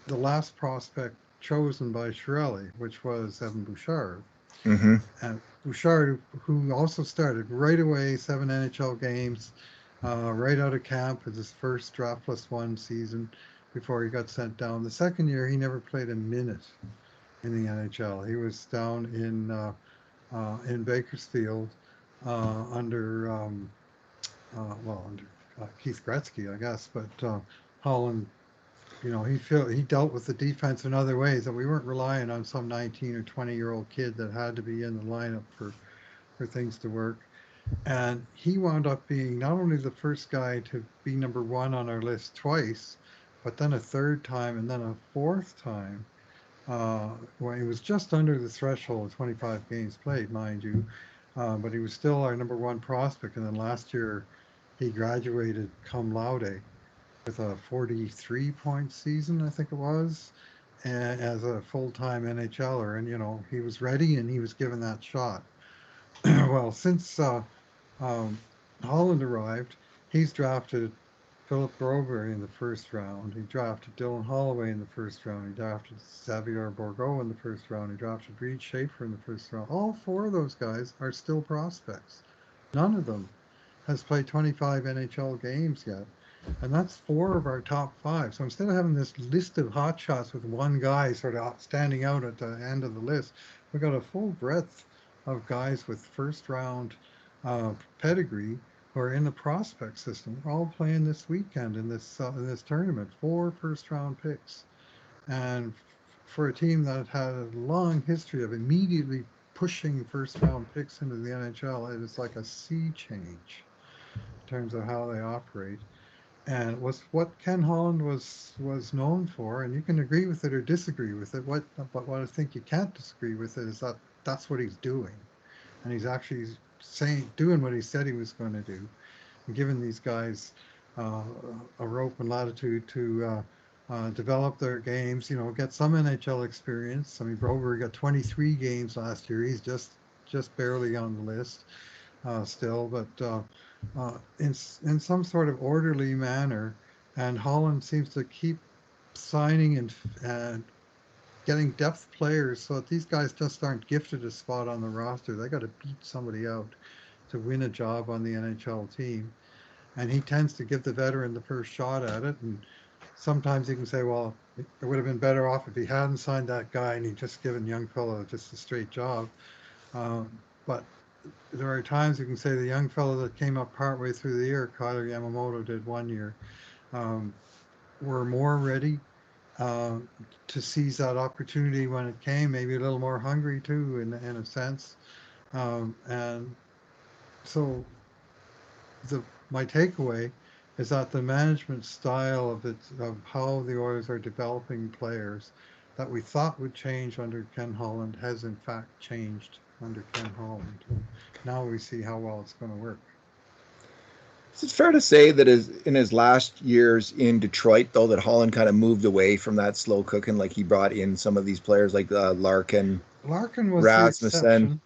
the last prospect chosen by Chiarelli, which was Evan Bouchard. Hmm. And Bouchard, who also started right away, 7 NHL games, right out of camp as his first draft plus one season before he got sent down. The second year, he never played a minute in the NHL. He was down in Bakersfield under under Keith Gretzky, I guess, but Holland, he dealt with the defense in other ways, that we weren't relying on some 19 or 20-year-old kid that had to be in the lineup for things to work. And he wound up being not only the first guy to be number one on our list twice, but then a third time and then a fourth time. When he was just under the threshold of 25 games played, mind you, but he was still our number one prospect. And then last year, he graduated cum laude with a 43-point season, I think it was, as a full-time NHLer. And, he was ready and he was given that shot. Well, since um, Holland arrived, he's drafted Philip Broberg in the first round. He drafted Dylan Holloway in the first round. He drafted Xavier Bourgault in the first round. He drafted Reed Schaefer in the first round. All 4 of those guys are still prospects. None of them has played 25 NHL games yet. And that's 4 of our top 5. So instead of having this list of hot shots with one guy sort of standing out at the end of the list, we've got a full breadth of guys with first round pedigree who are in the prospect system. We're all playing this weekend in this tournament. 4 first round picks, and for a team that had a long history of immediately pushing first round picks into the NHL, it is like a sea change in terms of how they operate. And it was what Ken Holland was known for, and you can agree with it or disagree with it. But what I think you can't disagree with it is that that's what he's doing, and he's actually doing what he said he was going to do, and giving these guys uh, a rope and latitude to develop their games. You know, get some NHL experience. I mean, Broberg got 23 games last year. He's just barely on the list still, but in some sort of orderly manner. And Holland seems to keep signing and getting depth players so that these guys just aren't gifted a spot on the roster. They got to beat somebody out to win a job on the NHL team. And he tends to give the veteran the first shot at it. And sometimes you can say, well, it would have been better off if he hadn't signed that guy and he just given young fellow just a straight job. But there are times you can say the young fellow that came up partway through the year, Kyler Yamamoto did one year, um, were more ready um, to seize that opportunity when it came, maybe a little more hungry too, in a sense. And so my takeaway is that the management style of how the Oilers are developing players that we thought would change under Ken Holland has in fact changed under Ken Holland. Now we see how well it's going to work. Is it fair to say that in his last years in Detroit, though, that Holland kind of moved away from that slow cooking? Like he brought in some of these players like Larkin, Larkin was the Rasmussen, exception.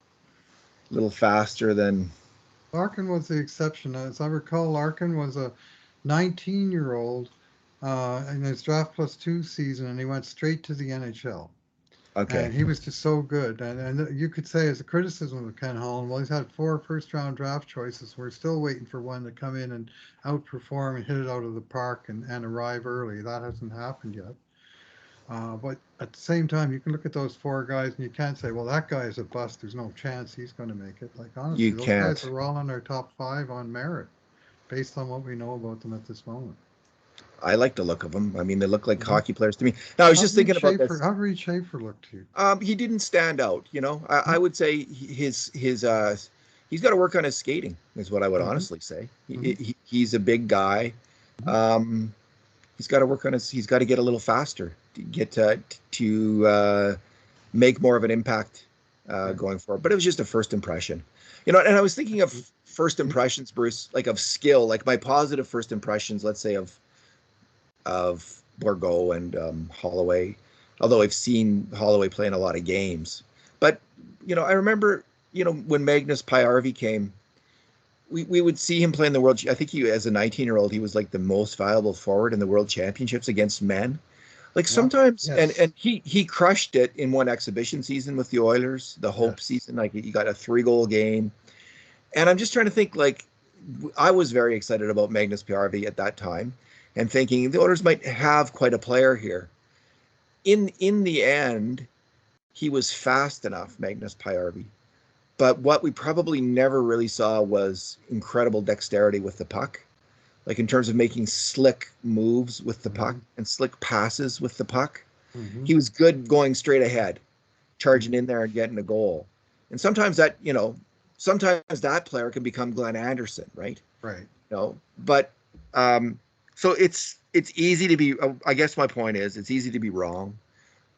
a little faster than. Larkin was the exception. As I recall, Larkin was a 19-year-old in his draft plus 2 season, and he went straight to the NHL. Okay. And he was just so good. And you could say, as a criticism of Ken Holland, well, he's had 4 first round draft choices. We're still waiting for one to come in and outperform and hit it out of the park and arrive early. That hasn't happened yet. But at the same time, you can look at those 4 guys and you can't say, well, that guy is a bust. There's no chance he's going to make it. Like, You honestly, those guys can't. are all in our top 5 on merit based on what we know about them at this moment. I like the look of them. I mean, they look like Hmm. hockey players to me. Now, I was just thinking about this. How'd Reed Schaefer look to you? He didn't stand out. You know, Hmm. I would say his he's got to work on his skating. Is what I would Hmm. honestly say. Hmm. He's a big guy. Um, he's got to work on his. He's got to get a little faster to get to make more of an impact Right. going forward. But it was just a first impression, you know. And I was thinking of first impressions, Bruce, like of skill, like my positive first impressions. Let's say of Bourgault and Holloway, although I've seen Holloway play in a lot of games. But, you know, I remember, you know, when Magnus Paajarvi came, we would see him play in the World. I think he, as a 19-year-old, he was like the most valuable forward in the World Championships against men. Like Yeah. sometimes, Yes. and he crushed it in one exhibition season with the Oilers, the Hope Yes. season. Like he got a 3-goal game, and I'm just trying to think. Like I was very excited about Magnus Paajarvi at that time, and thinking the Oilers might have quite a player here. In the end, he was fast enough, Magnus Paajarvi. But what we probably never really saw was incredible dexterity with the puck, like in terms of making slick moves with the puck Hmm. and slick passes with the puck. Hmm. He was good going straight ahead, charging Hmm. in there and getting a goal. And sometimes that, you know, sometimes that player can become Glenn Anderson, right? Right. You know, but um, so it's easy to be. I guess my point is, it's easy to be wrong.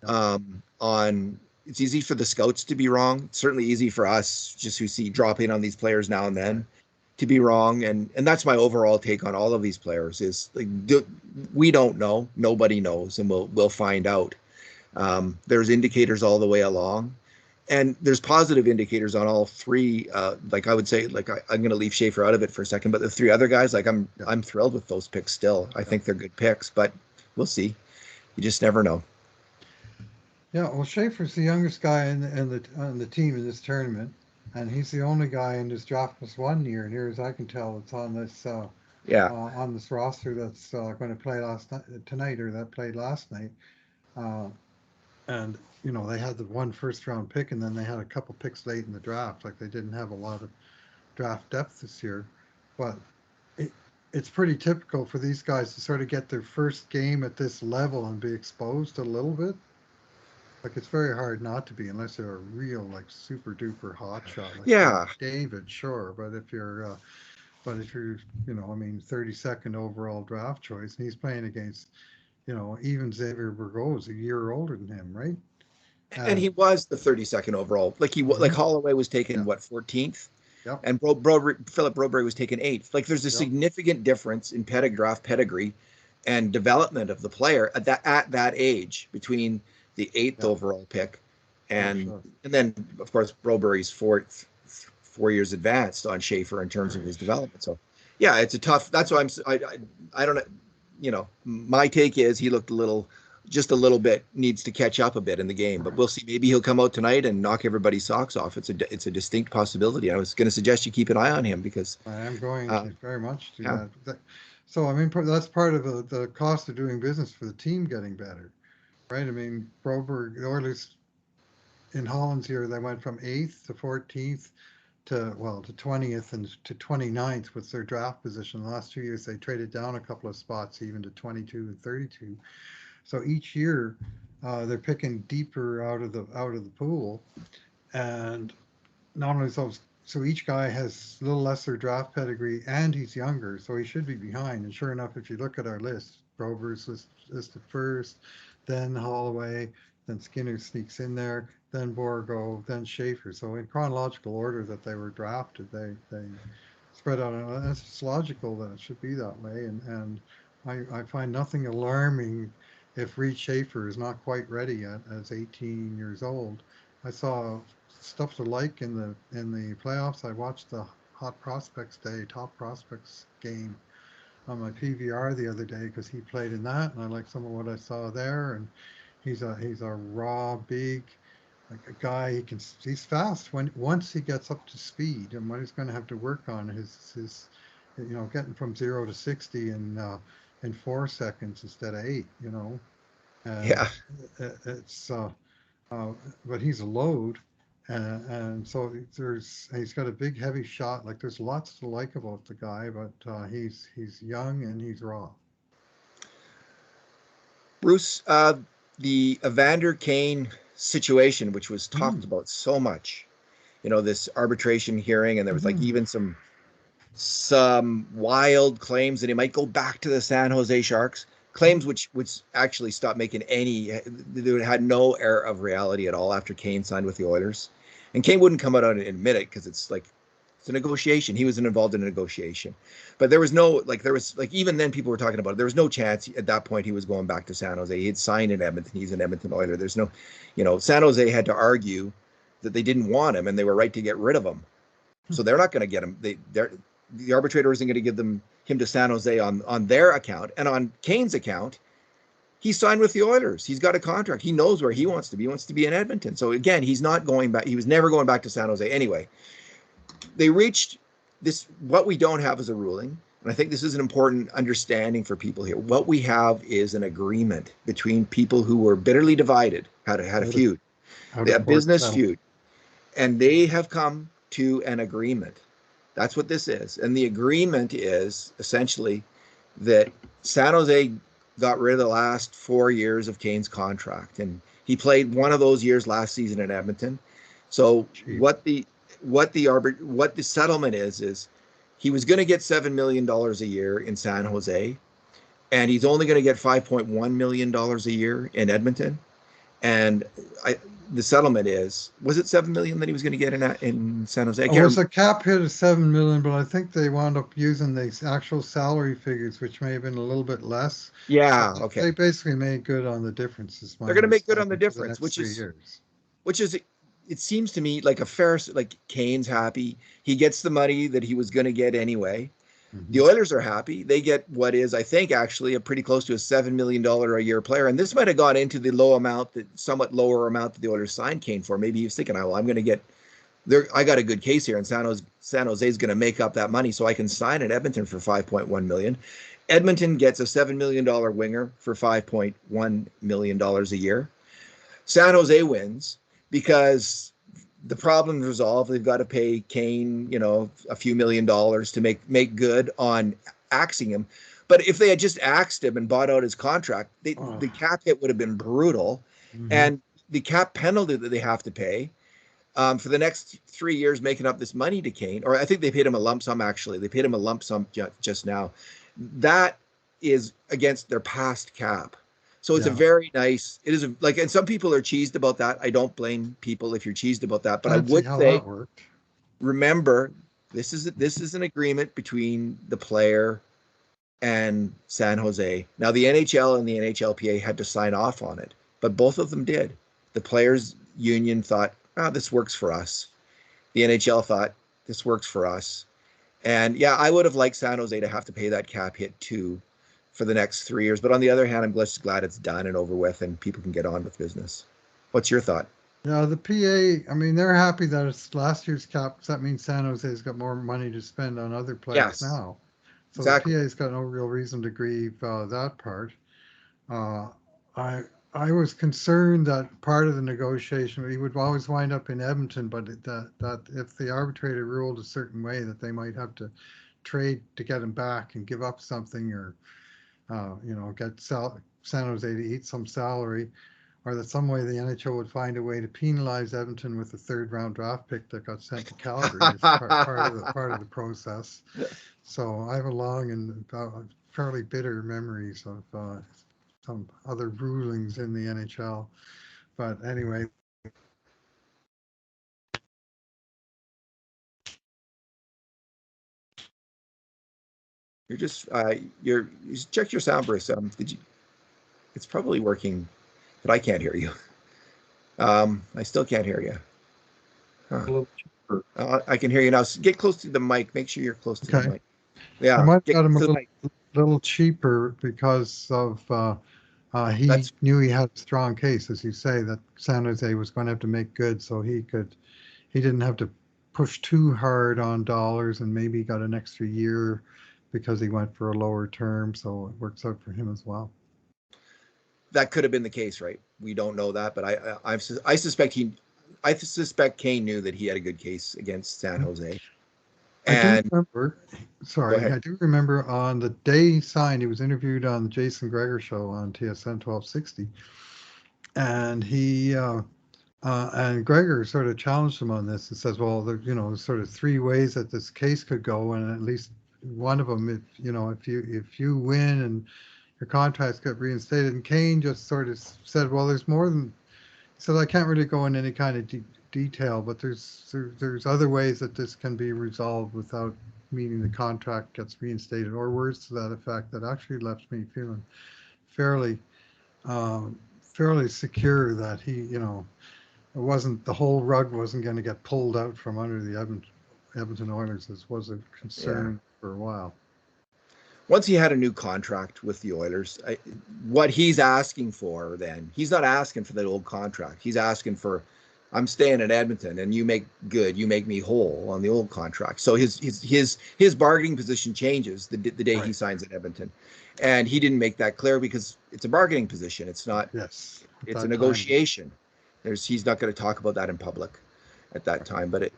Yeah. On It's easy for the scouts to be wrong. It's certainly easy for us, just who see drop in on these players now and Right. then, to be wrong. And that's my overall take on all of these players. Is like we don't know, nobody knows, and we'll find out. There's indicators all the way along, and there's positive indicators on all 3. Like I would say, like I'm going to leave Schaefer out of it for a second, but the 3 other guys, like Yeah. I'm thrilled with those picks still. I Yeah. think they're good picks, but we'll see. You just never know. Yeah. Well, Schaefer's the youngest guy on the team in this tournament, and he's the only guy in this draft plus 1 year, near as I can tell, that's on this Yeah. on this roster that's going to play tonight, or that played last night. Uh, and they had the one first round pick, and then they had a couple picks late in the draft. Like, they didn't have a lot of draft depth this year, but it, it's pretty typical for these guys to sort of get their first game at this level and be exposed a little bit. Like, it's very hard not to be, unless you're a real, like, super duper hot shot like Yeah. McDavid, sure. But if you're, I mean, 32nd overall draft choice, and he's playing against, even Xavier Bourgault is a year older than him, right? And he And was the 32nd overall. Like mhm, Holloway was taken yeah, what, 14th, yep, and Philip Broberg was taken 8th. Like, there's a yep, significant difference in draft pedigree and development of the player at that age between the 8th yep, overall pick for and sure. and then of course Broberg's 4 years advanced on Schaefer in terms of his development. So yeah, it's a tough. That's why I don't know. My take is he looked just a little bit, needs to catch up a bit in the game, but we'll see. Maybe he'll come out tonight and knock everybody's socks off. It's a distinct possibility. I was going to suggest you keep an eye on him because, I am going uh, to very much do yeah, that. So, I mean, that's part of the cost of doing business for the team getting better, right? I mean, the Oilers in Holland's year, they went from 8th to 14th to 20th and to 29th with their draft position. The last 2 years, they traded down a couple of spots, even to 22 and 32. So each year, they're picking deeper out of the pool, and not only so each guy has a little lesser draft pedigree, and he's younger, so he should be behind. And sure enough, if you look at our list, Roberts listed first, then Holloway, then Skinner sneaks in there, then Bourgault, then Schaefer. So in chronological order that they were drafted, they spread out. And it's just logical that it should be that way. And I find nothing alarming if Reed Schaefer is not quite ready yet as 18 years old. I saw stuff to like in the playoffs. I watched the Hot Prospects Day, Top Prospects game on my PVR the other day because he played in that, and I like some of what I saw there. And he's a raw, big, like a guy. He's fast once he gets up to speed, and what he's going to have to work on his getting from 0 to 60 in 4 seconds instead of 8. And yeah. it's but he's a load, and so he's got a big heavy shot. Like, there's lots to like about the guy, but he's young and he's raw. Bruce, the Evander Kane situation, which was talked Mm, about so much, this arbitration hearing, and there was like mm-hmm. even some wild claims that he might go back to the San Jose Sharks. Claims which would actually stop making they had no air of reality at all after Kane signed with the Oilers. And Kane wouldn't come out and admit it because it's a negotiation. He was involved in a negotiation. But even then people were talking about it. There was no chance at that point he was going back to San Jose. He had signed in Edmonton. He's an Edmonton Oiler. There's no, San Jose had to argue that they didn't want him and they were right to get rid of him. So they're not going to get him. The arbitrator isn't going to give him to San Jose on their account. And on Kane's account, he signed with the Oilers. He's got a contract. He knows where he wants to be. He wants to be in Edmonton. So again, he's not going back. He was never going back to San Jose anyway. They reached this. What we don't have is a ruling. And I think this is an important understanding for people here. What we have is an agreement between people who were bitterly divided, had a out of feud, out a of court business settle. feud, and they have come to an agreement. That's what this is. And the agreement is essentially that San Jose got rid of the last 4 years of Kane's contract. And he played one of those years last season in Edmonton. So Cheap. what the settlement is he was going to get $7 million a year in San Jose, and he's only going to get $5.1 million a year in Edmonton. And the settlement was it 7 million that he was going to get in San Jose? I It can't was remember. a cap hit of 7 million, but I think they wound up using the actual salary figures, which may have been a little bit less. So Yeah, they okay. basically made good on the difference, is my They're going to make good on the understanding, for the difference, next which three is years. which is it seems to me like a fair, like Kane's happy. He gets the money that he was going to get anyway. The Hmm. Oilers are happy. They get what is, I think, actually a pretty close to a $7 million a year player. And this might have gone into the somewhat lower amount that the Oilers signed Kane for. Maybe he was thinking, oh, well, I'm going to get I got a good case here, and San Jose is going to make up that money, so I can sign at Edmonton for $5.1 million. Edmonton gets a $7 million winger for $5.1 million a year. San Jose wins because the problem's resolved. They've got to pay Kane, a few $1 million to make good on axing him. But if they had just axed him and bought out his contract, the cap hit would have been brutal. Mm-hmm. And the cap penalty that they have to pay for the next 3 years, making up this money to Kane, or I think they paid him a lump sum, actually. They paid him a lump sum just now. That is against their past cap. So it's a very nice, it is and some people are cheesed about that. I don't blame people if you're cheesed about that, but I would say, remember, this is an agreement between the player and San Jose. Now the NHL and the NHLPA had to sign off on it, but both of them did. The players union thought, this works for us. The NHL thought, this works for us. And yeah, I would have liked San Jose to have to pay that cap hit too for the next 3 years. But on the other hand, I'm just glad it's done and over with and people can get on with business. What's your thought? Yeah, the PA, I mean, they're happy that it's last year's cap because that means San Jose's got more money to spend on other players now. So exactly. The PA's got no real reason to grieve that part. I was concerned that part of the negotiation, he would always wind up in Edmonton, but that if the arbitrator ruled a certain way, that they might have to trade to get him back and give up something, or get San Jose to eat some salary, or that some way the NHL would find a way to penalize Edmonton with a third-round draft pick that got sent to Calgary as part of the process. So I have a long and fairly bitter memories of some other rulings in the NHL. But anyway. You're just you check your sound, Bruce. It's probably working, but I can't hear you. I still can't hear you. Huh. I can hear you now. Get close to the mic. Make sure you're close to the mic. Yeah, I might have got him a little cheaper because of he knew he had a strong case, as you say, that San Jose was going to have to make good, so he didn't have to push too hard on dollars, and maybe got an extra year because he went for a lower term, so it works out for him as well. That could have been the case, right? We don't know that, but I suspect Kane knew that he had a good case against San Jose. I do remember on the day he signed, he was interviewed on the Jason Gregor show on TSN 1260, and he and Gregor sort of challenged him on this and says, well, there's sort of 3 ways that this case could go, and at least one of them, if you win and your contracts get reinstated. And Kane just sort of said, well, there's more than. He said, I can't really go into any kind of detail, but there's other ways that this can be resolved without meaning the contract gets reinstated, or words to that effect, that actually left me feeling fairly secure that the whole rug wasn't going to get pulled out from under the Edmonton Oilers, as was a concern for a while. Once he had a new contract with the Oilers, what he's asking for then, he's not asking for that old contract. He's asking for, I'm staying in Edmonton and you make good, you make me whole on the old contract. So his bargaining position changes the day he signs at Edmonton. And he didn't make that clear because it's a bargaining position. It's not, it's a negotiation. He's not going to talk about that in public at that time, but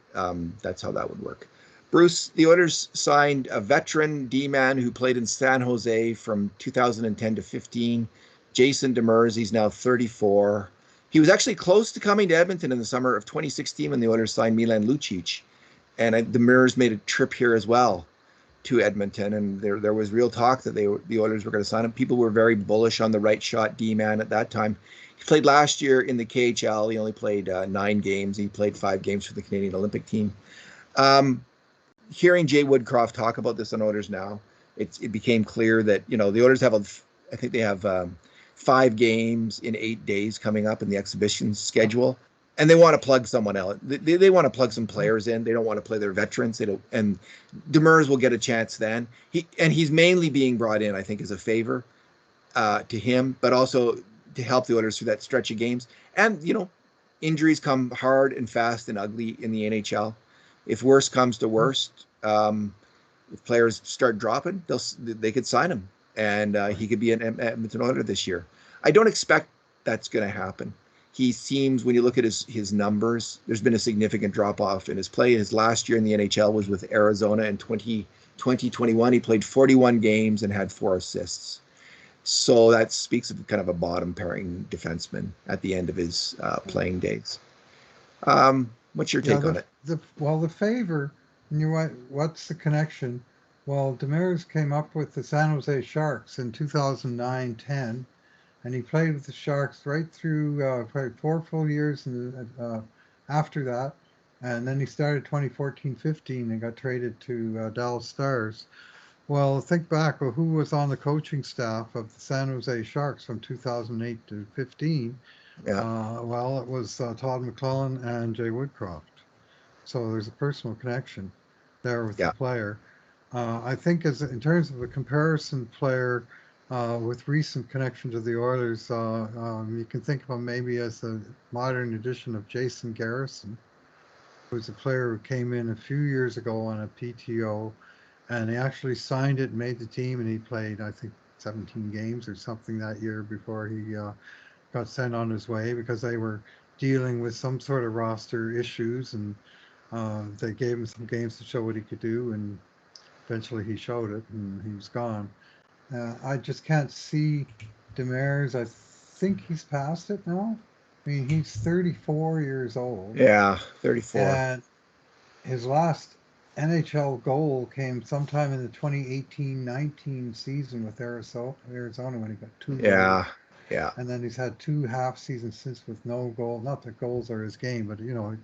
that's how that would work. Bruce, the Oilers signed a veteran D-man who played in San Jose from 2010 to 15, Jason Demers. He's now 34. He was actually close to coming to Edmonton in the summer of 2016 when the Oilers signed Milan Lucic. And Demers made a trip here as well to Edmonton. And there was real talk that the Oilers were going to sign him. People were very bullish on the right shot D-man at that time. He played last year in the KHL. He only played 9 games. He played 5 games for the Canadian Olympic team. Hearing Jay Woodcroft talk about this on Oilers Now, it became clear that, the Oilers have, I think they have 5 games in 8 days coming up in the exhibition schedule, and they want to plug someone else. They want to plug some players in. They don't want to play their veterans. And Demers will get a chance then. He's mainly being brought in, I think, as a favor to him, but also to help the Oilers through that stretch of games. And, injuries come hard and fast and ugly in the NHL. If worse comes to worst, if players start dropping, they could sign him, and he could be an Edmonton Oiler this year. I don't expect that's going to happen. He seems, when you look at his numbers, there's been a significant drop off in his play. His last year in the NHL was with Arizona in 2021. He played 41 games and had 4 assists. So that speaks of kind of a bottom pairing defenseman at the end of his playing days. What's your take on it? The favor, what's the connection? Well, Demers came up with the San Jose Sharks in 2009-10, and he played with the Sharks right through probably 4 full years after that. And then he started 2014-15 and got traded to Dallas Stars. Well, think back, who was on the coaching staff of the San Jose Sharks from 2008 to 15? Yeah. Well, it was Todd McClellan and Jay Woodcroft. So there's a personal connection there with the player. I think in terms of a comparison player with recent connection to the Oilers, you can think of him maybe as a modern edition of Jason Garrison, who's a player who came in a few years ago on a PTO, and he actually signed it and made the team, and he played, I think, 17 games or something that year before he got sent on his way because they were dealing with some sort of roster issues, and they gave him some games to show what he could do, and eventually he showed it, and he was gone. I just can't see Demers. I think he's past it now. I mean, he's 34 years old. Yeah, 34. And his last NHL goal came sometime in the 2018-19 season with Arizona when he got 2 goals. Yeah. And then he's had 2 half seasons since with no goal. Not that goals are his game, but you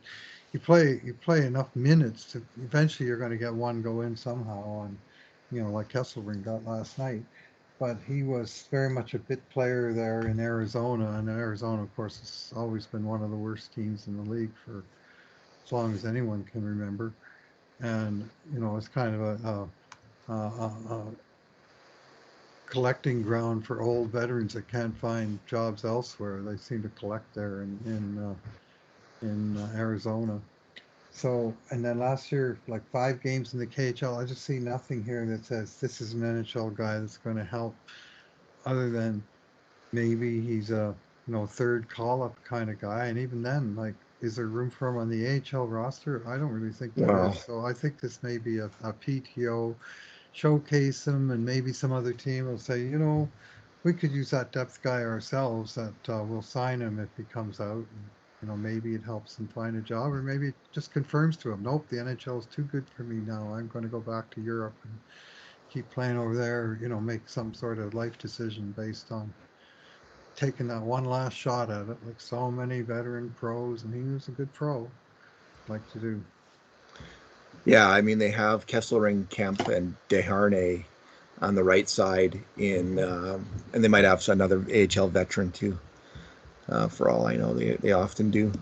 play enough minutes to eventually you're going to get 1 go in somehow, and like Kesselring got last night. But he was very much a bit player there in Arizona, and Arizona, of course, has always been one of the worst teams in the league for as long as anyone can remember. And it's kind of a collecting ground for old veterans that can't find jobs elsewhere. They seem to collect there in Arizona. So, and then last year, like 5 games in the KHL, I just see nothing here that says this is an NHL guy that's going to help, other than maybe he's a third call-up kind of guy. And even then, like, is there room for him on the AHL roster? I don't really think there is. So I think this may be a PTO, showcase him, and maybe some other team will say, we could use that depth guy ourselves, that we'll sign him if he comes out. And, maybe it helps him find a job, or maybe it just confirms to him, nope, the NHL is too good for me now. I'm going to go back to Europe and keep playing over there, make some sort of life decision based on taking that one last shot at it, like so many veteran pros, and he was a good pro, like to do. Yeah, I mean, they have Kesselring, Kemp, and Desharnais on the right side and they might have another AHL veteran too. For all I know, they often do.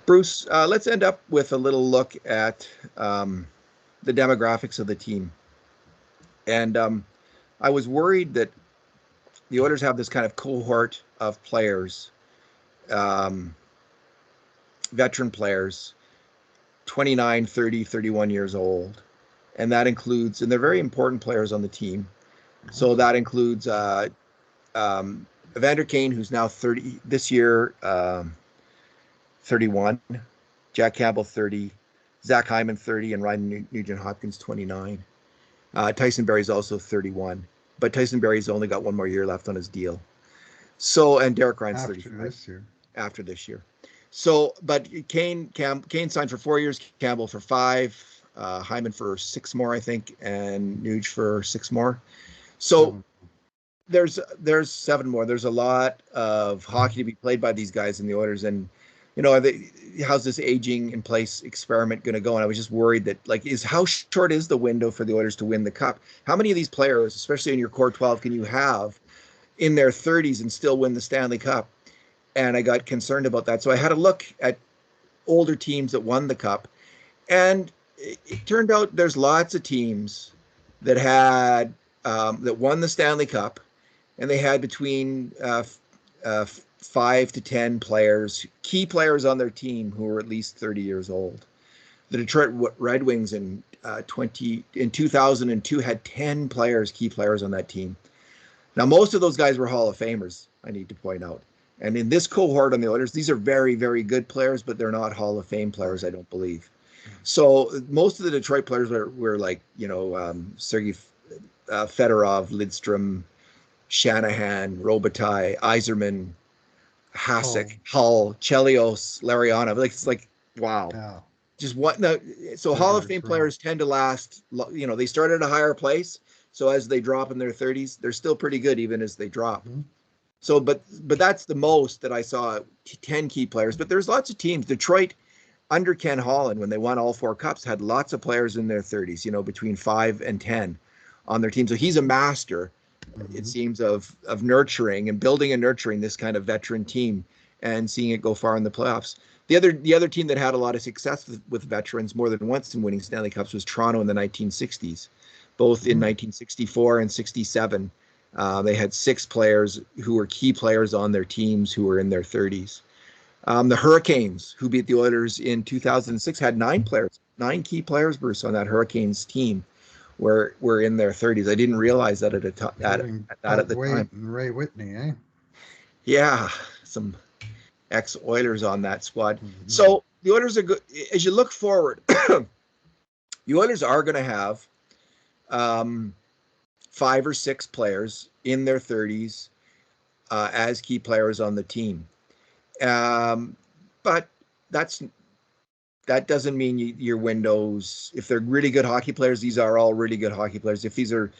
Bruce, let's end up with a little look at the demographics of the team. And I was worried that the Oilers have this kind of cohort of players, veteran players, 29, 30, 31 years old. And that includes, and they're very important players on the team. So that includes Evander Kane, who's now 30 this year, 31, Jack Campbell 30, Zach Hyman 30, and Ryan Nugent-Hopkins 29. Tyson Barrie's also 31, but Tyson Barrie's only got 1 more year left on his deal. So, and Derek Ryan's 35 after this year. So, but Kane signed for 4 years, Campbell for 5, Hyman for 6 more, I think, and Nuge for 6 more. So there's 7 more. There's a lot of hockey to be played by these guys in the Oilers, and how's this aging in place experiment going to go? And I was just worried that, like, how short is the window for the Oilers to win the cup? How many of these players, especially in your core 12, can you have in their 30s and still win the Stanley Cup? And I got concerned about that. So I had a look at older teams that won the cup, and it turned out there's lots of teams that had that won the Stanley Cup, and they had between 5 to 10 players, key players on their team who were at least 30 years old. The Detroit Red Wings in 2002 had 10 players, key players on that team. Now, most of those guys were Hall of Famers, I need to point out. And in this cohort on the Oilers, these are very, very good players, but they're not Hall of Fame players, I don't believe. So most of the Detroit players were like, Sergei Fedorov, Lidstrom, Shanahan, Robitaille, Yzerman, Hasek, Hull, Chelios, Larionov. Like, it's like, wow. Yeah. Just what? No, so Hall of Fame players tend to last. They start at a higher place, so as they drop in their 30s, they're still pretty good even as they drop. Mm-hmm. So, but that's the most that I saw. 10 key players, but there's lots of teams. Detroit under Ken Holland, when they won all 4 cups, had lots of players in their 30s. Between 5 and 10 on their team. So he's a master, it seems, of nurturing and building and nurturing this kind of veteran team and seeing it go far in the playoffs. The other team that had a lot of success with veterans more than once in winning Stanley Cups was Toronto in the 1960s, both in 1964 and 67. They had 6 players who were key players on their teams who were in their 30s. The Hurricanes, who beat the Oilers in 2006, had 9 key players, Bruce, on that Hurricanes team were in their 30s. I didn't realize that at the time. And Ray Whitney, eh? Yeah, some ex-Oilers on that squad. So the Oilers are good. As you look forward, the Oilers are going to have 5 or 6 players in their 30s as key players on the team. But that doesn't mean your windows, if they're really good hockey players, these are all really good hockey players. If these are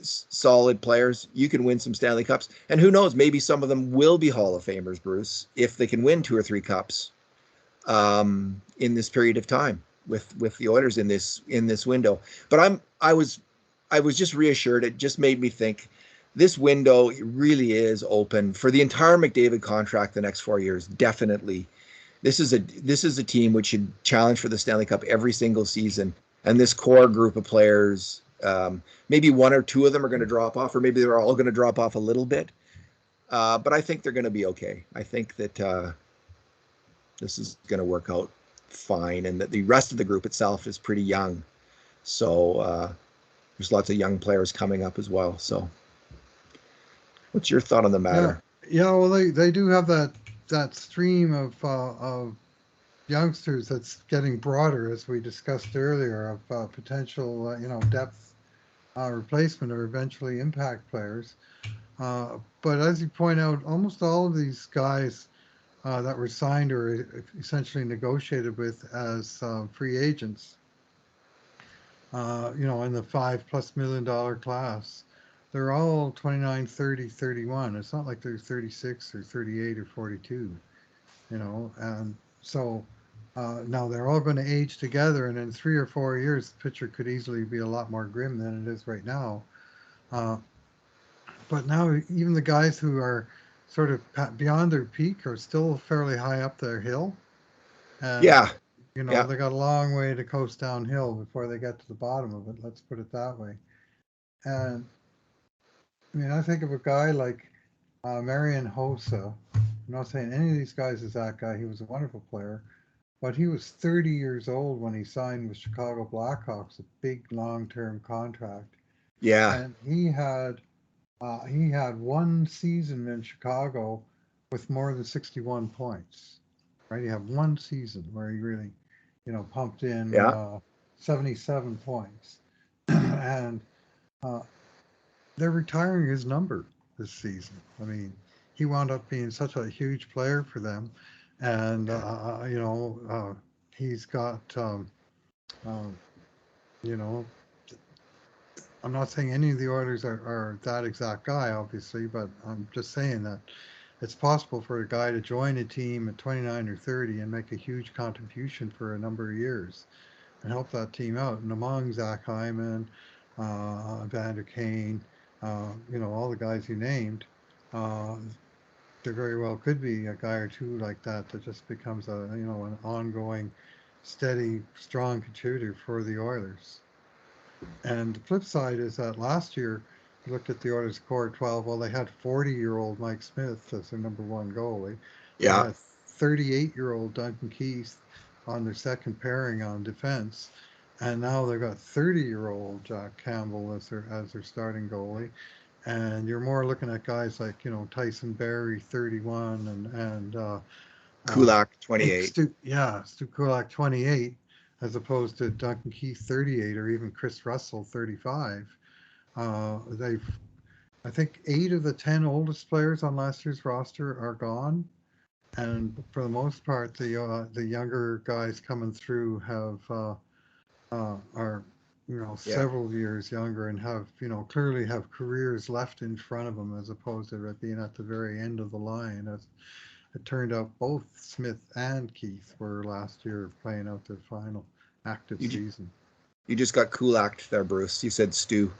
solid players, you can win some Stanley Cups. And who knows, maybe some of them will be Hall of Famers, Bruce, if they can win 2 or 3 cups in this period of time with the Oilers in this window. But I was just reassured. It just made me think this window really is open for the entire McDavid contract the next 4 years. Definitely. This is a team which should challenge for the Stanley Cup every single season. And this core group of players, maybe 1 or 2 of them are going to drop off, or maybe they're all going to drop off a little bit. But I think they're going to be okay. I think that this is going to work out fine, and that the rest of the group itself is pretty young. So there's lots of young players coming up as well. So what's your thought on the matter? Yeah, well, they do have that stream of youngsters that's getting broader, as we discussed earlier, of potential depth replacement or eventually impact players. But as you point out, almost all of these guys that were signed or essentially negotiated with as free agents, in the $5+ million class, they're all 29, 30, 31. It's not like they're 36 or 38 or 42, and so now they're all going to age together, and in 3 or 4 years, the picture could easily be a lot more grim than it is right now. But now even the guys who are sort of beyond their peak are still fairly high up their hill. And, they got a long way to coast downhill before they get to the bottom of it. Let's put it that way. And I mean, I think of a guy like Marian Hossa. I'm not saying any of these guys is that guy. He was a wonderful player. But he was 30 years old when he signed with Chicago Blackhawks, a big long-term contract. Yeah. And he had 1 season in Chicago with more than 61 points. Right? He had 1 season where he really, pumped in 77 points. And they're retiring his number this season. I mean, he wound up being such a huge player for them. And, he's got, I'm not saying any of the Oilers are that exact guy, obviously, but I'm just saying that it's possible for a guy to join a team at 29 or 30 and make a huge contribution for a number of years and help that team out. And among Zach Hyman, Evander Kane, all the guys you named, there very well could be a guy or 2 like that just becomes an ongoing, steady, strong contributor for the Oilers. And the flip side is that last year You looked at the Oilers' core 12. Well, they had 40-year-old Mike Smith as their number one goalie. They Yeah, had 38-year-old Duncan Keith on their second pairing on defense, and now they've got 30-year-old Jack Campbell as their starting goalie. And you're more looking at guys like Tyson Berry, 31, uh, Kulak 28. Stu Kulak, 28, as opposed to Duncan Keith, 38, or even Chris Russell, 35. They've I think 8 of the 10 oldest players on last year's roster are gone, and for the most part, the younger guys coming through are Yeah. several years younger and have clearly have careers left in front of them as opposed to being at the very end of the line. As it turned out, both Smith and Keith were last year playing out their final active You season. you just got Kulak there, Bruce. You said Stu.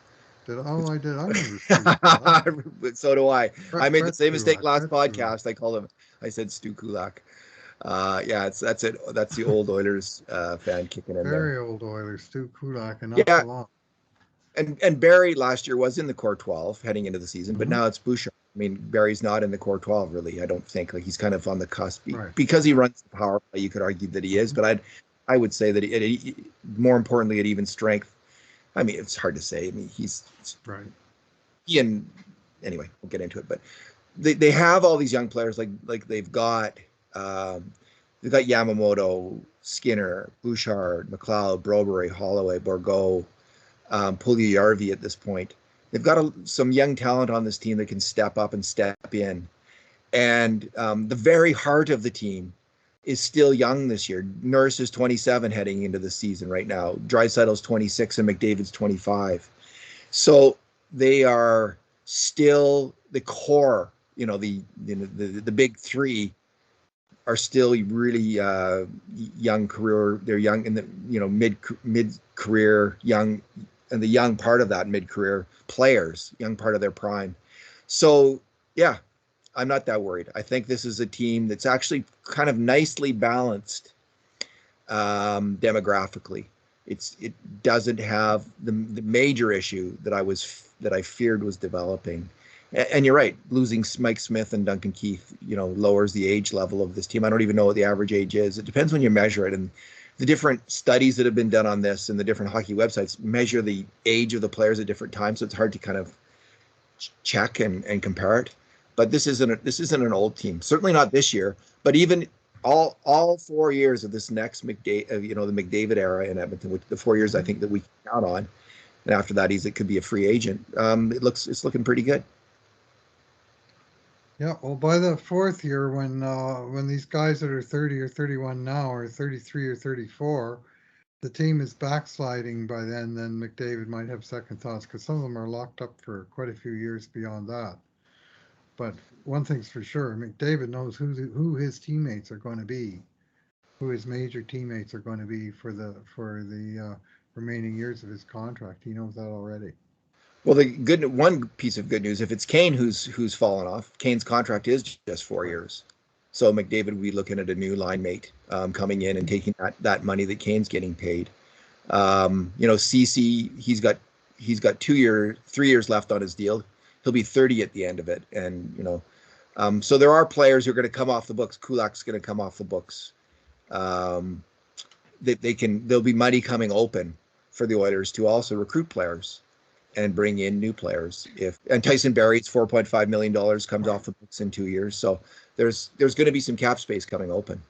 Did oh I did I remember Stu Kulak. So do I. I made the Brett same mistake Kulak, last Brett Kulak. podcast. I called him. I said Stu Kulak. Yeah, that's it. That's the old Oilers fan kicking in there. Very old Oilers, Stu Kulak, and not Yeah, for long. and Barry last year was in the core 12 heading into the season, but Hmm. now it's Bouchard. I mean, Barry's not in the core 12 really. I don't think like he's kind of on the cusp Right. because he runs the power play. You could argue that he is, Hmm. but I would say that more importantly at even strength. I mean, it's hard to say. I mean, Right. he and anyway, we'll get into it, but they have all these young players like um, they've got Yamamoto, Skinner, Bouchard, McLeod, Broberg, Holloway, Bourgault, Pugliarvi at this point. They've got some young talent on this team that can step up and step in. And the very heart of the team is still young this year. Nurse is 27 heading into the season right now. Draisaitl's 26 and McDavid's 25. So they are still the core. The big three are still really young career. They're young in the mid career young, and the young part of that mid career players, young part of their prime. So yeah, I'm not that worried. I think this is a team that's actually kind of nicely balanced demographically. It doesn't have the major issue that I feared was developing. And you're right, losing Mike Smith and Duncan Keith, lowers the age level of this team. I don't even know what the average age is. It depends when you measure it. And the different studies that have been done on this and the different hockey websites measure the age of the players at different times. So it's hard to kind of check and compare it. But this isn't an old team. Certainly not this year. But even all 4 years of this next the McDavid era in Edmonton, which the 4 years I Hmm. think that we can count on, and after that it could be a free agent. It's looking pretty good. Yeah. Well, by the fourth year, when these guys that are 30 or 31 now are 33 or 34, the team is backsliding by then McDavid might have second thoughts because some of them are locked up for quite a few years beyond that. But one thing's for sure, McDavid knows who his teammates are going to be, who his major teammates are going to be for the remaining years of his contract. He knows that already. Well, the good one piece of good news, if it's Kane who's fallen off, Kane's contract is just four Right. years. So McDavid will be looking at a new line mate coming in and taking that money that Kane's getting paid. CC, he's got 3 years left on his deal. He'll be 30 at the end of it, and so there are players who are going to come off the books. Kulak's going to come off the books. Um, there'll be money coming open for the Oilers to also recruit players and bring in new players. And Tyson Barrie's $4.5 million comes off the books in 2 years, so there's going to be some cap space coming open.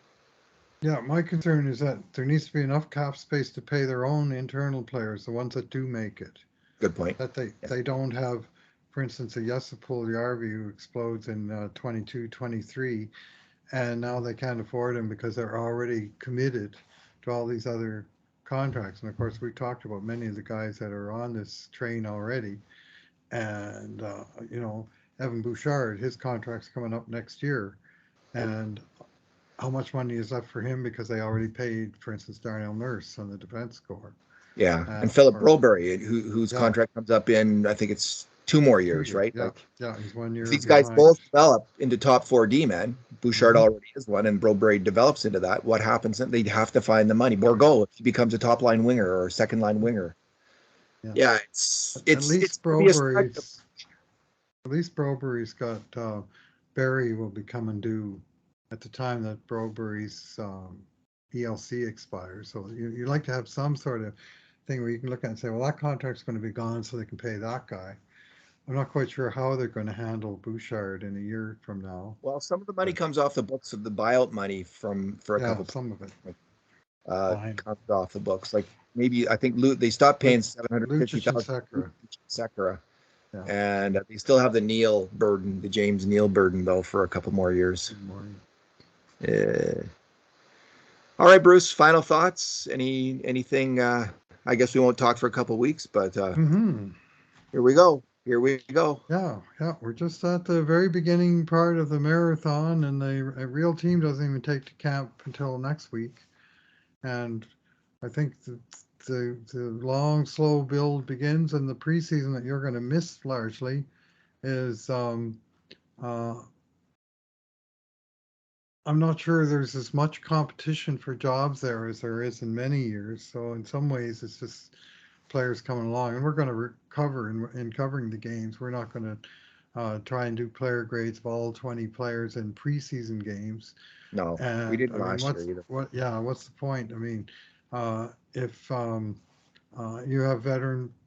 Yeah, my concern is that there needs to be enough cap space to pay their own internal players, the ones that do make it. Good point. That they Yeah. they don't have, for instance, a Jesse Puljujärvi who explodes in 22, 23, and now they can't afford him because they're already committed to all these other contracts. And of course, we talked about many of the guys that are on this train already. And Evan Bouchard, his contract's coming up next year, and how much money is left for him because they already paid, for instance, Darnell Nurse on the defense score. Yeah, and Philip Or Broberg, whose yeah, contract comes up in, I think it's 2 more years, 2 years. right? Yeah, Like yeah, he's one if year these guys behind. both develop into top 4D men, Bouchard Hmm. already is one, and Broberg develops into that. What happens? Then they have to find the money. Bourgault, if he becomes a top line winger or a second line winger. Yeah, At it's least gonna be a spectacle. Broberg's got Barry will be coming due at the time that Broberg's ELC expires. So you like to have some sort of thing where you can look at and say, well, that contract's going to be gone, so they can pay that guy. I'm not quite sure how they're going to handle Bouchard in a year from now. Well, some of the money But comes off the books of the buyout money for a yeah, couple some of it. players, Fine. comes off the books. Like maybe I think they stopped paying Lucic and 750,000 Sekera. Sekera, Yeah. and they still have the Neil burden, the James Neil burden though, for a couple more years. Good morning. All right, Bruce. Final thoughts? Anything? I guess we won't talk for a couple weeks, but Mm-hmm. here we go. Here we go. Yeah, yeah. We're just at the very beginning part of the marathon, and the a real team doesn't even take to camp until next week. And I think the long, slow build begins, and the preseason that you're going to miss largely is uh, I'm not sure there's as much competition for jobs there as there is in many years. So in some ways, it's just players coming along, and we're going to recover in covering the games. We're not going to try and do player grades of all 20 players in preseason games. No, we And didn't I mean, last year either. what's the point? I mean, if you have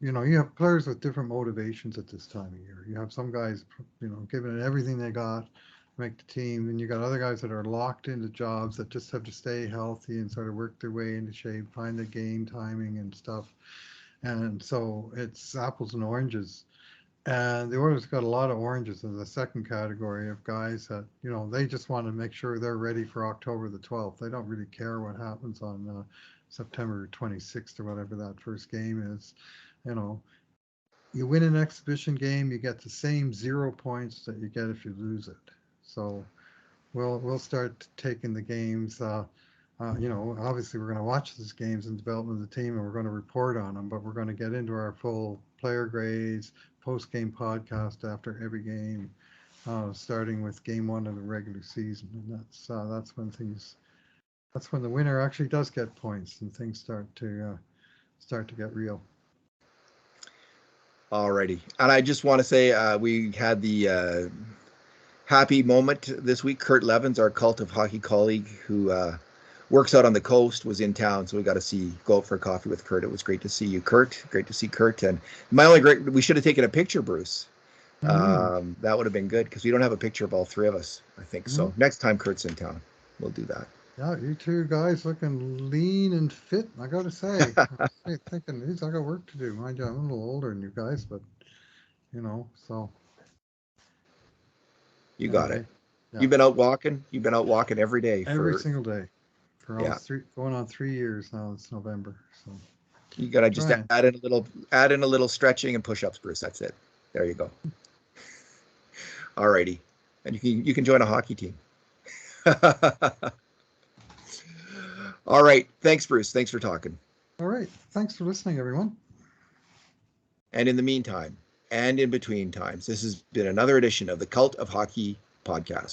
you have players with different motivations at this time of year. You have some guys, giving it everything they got to make the team, and you got other guys that are locked into jobs that just have to stay healthy and sort of work their way into shape, find the game timing and stuff. And so it's apples and oranges. And the Oilers got a lot of oranges in the second category of guys that, they just want to make sure they're ready for October the 12th. They don't really care what happens on September 26th or whatever that first game is. You know, you win an exhibition game, you get the same 0 points that you get if you lose it. So we'll start taking the games. Obviously we're going to watch these games and development of the team, and we're going to report on them. But we're going to get into our full player grades, post-game podcast after every game, starting with game one of the regular season, and that's when the winner actually does get points and things start to get real. Alrighty, and I just want to say we had the happy moment this week. Kurt Levins, our Cult of Hockey colleague, who works out on the coast, was in town, so we got to go out for a coffee with Kurt. It was great to see you, Kurt. Great to see Kurt. And we should have taken a picture, Bruce. Mm-hmm. That would have been good because we don't have a picture of all three of us, I think. So next time Kurt's in town, we'll do that. Yeah, you two guys looking lean and fit, I gotta say. I'm thinking, geez, I got work to do. Mind you, I'm a little older than you guys, but so. You got Anyway, it. yeah. You've been out walking. You've been out walking every day Every single day for yeah. almost going on 3 years now. It's November, so you gotta just add in a little stretching and push-ups, Bruce. That's it. There you go. Alrighty, and you can join a hockey team. All right, thanks, Bruce. Thanks for talking. All right, thanks for listening, everyone. And in the meantime, and in between times, this has been another edition of the Cult of Hockey podcast.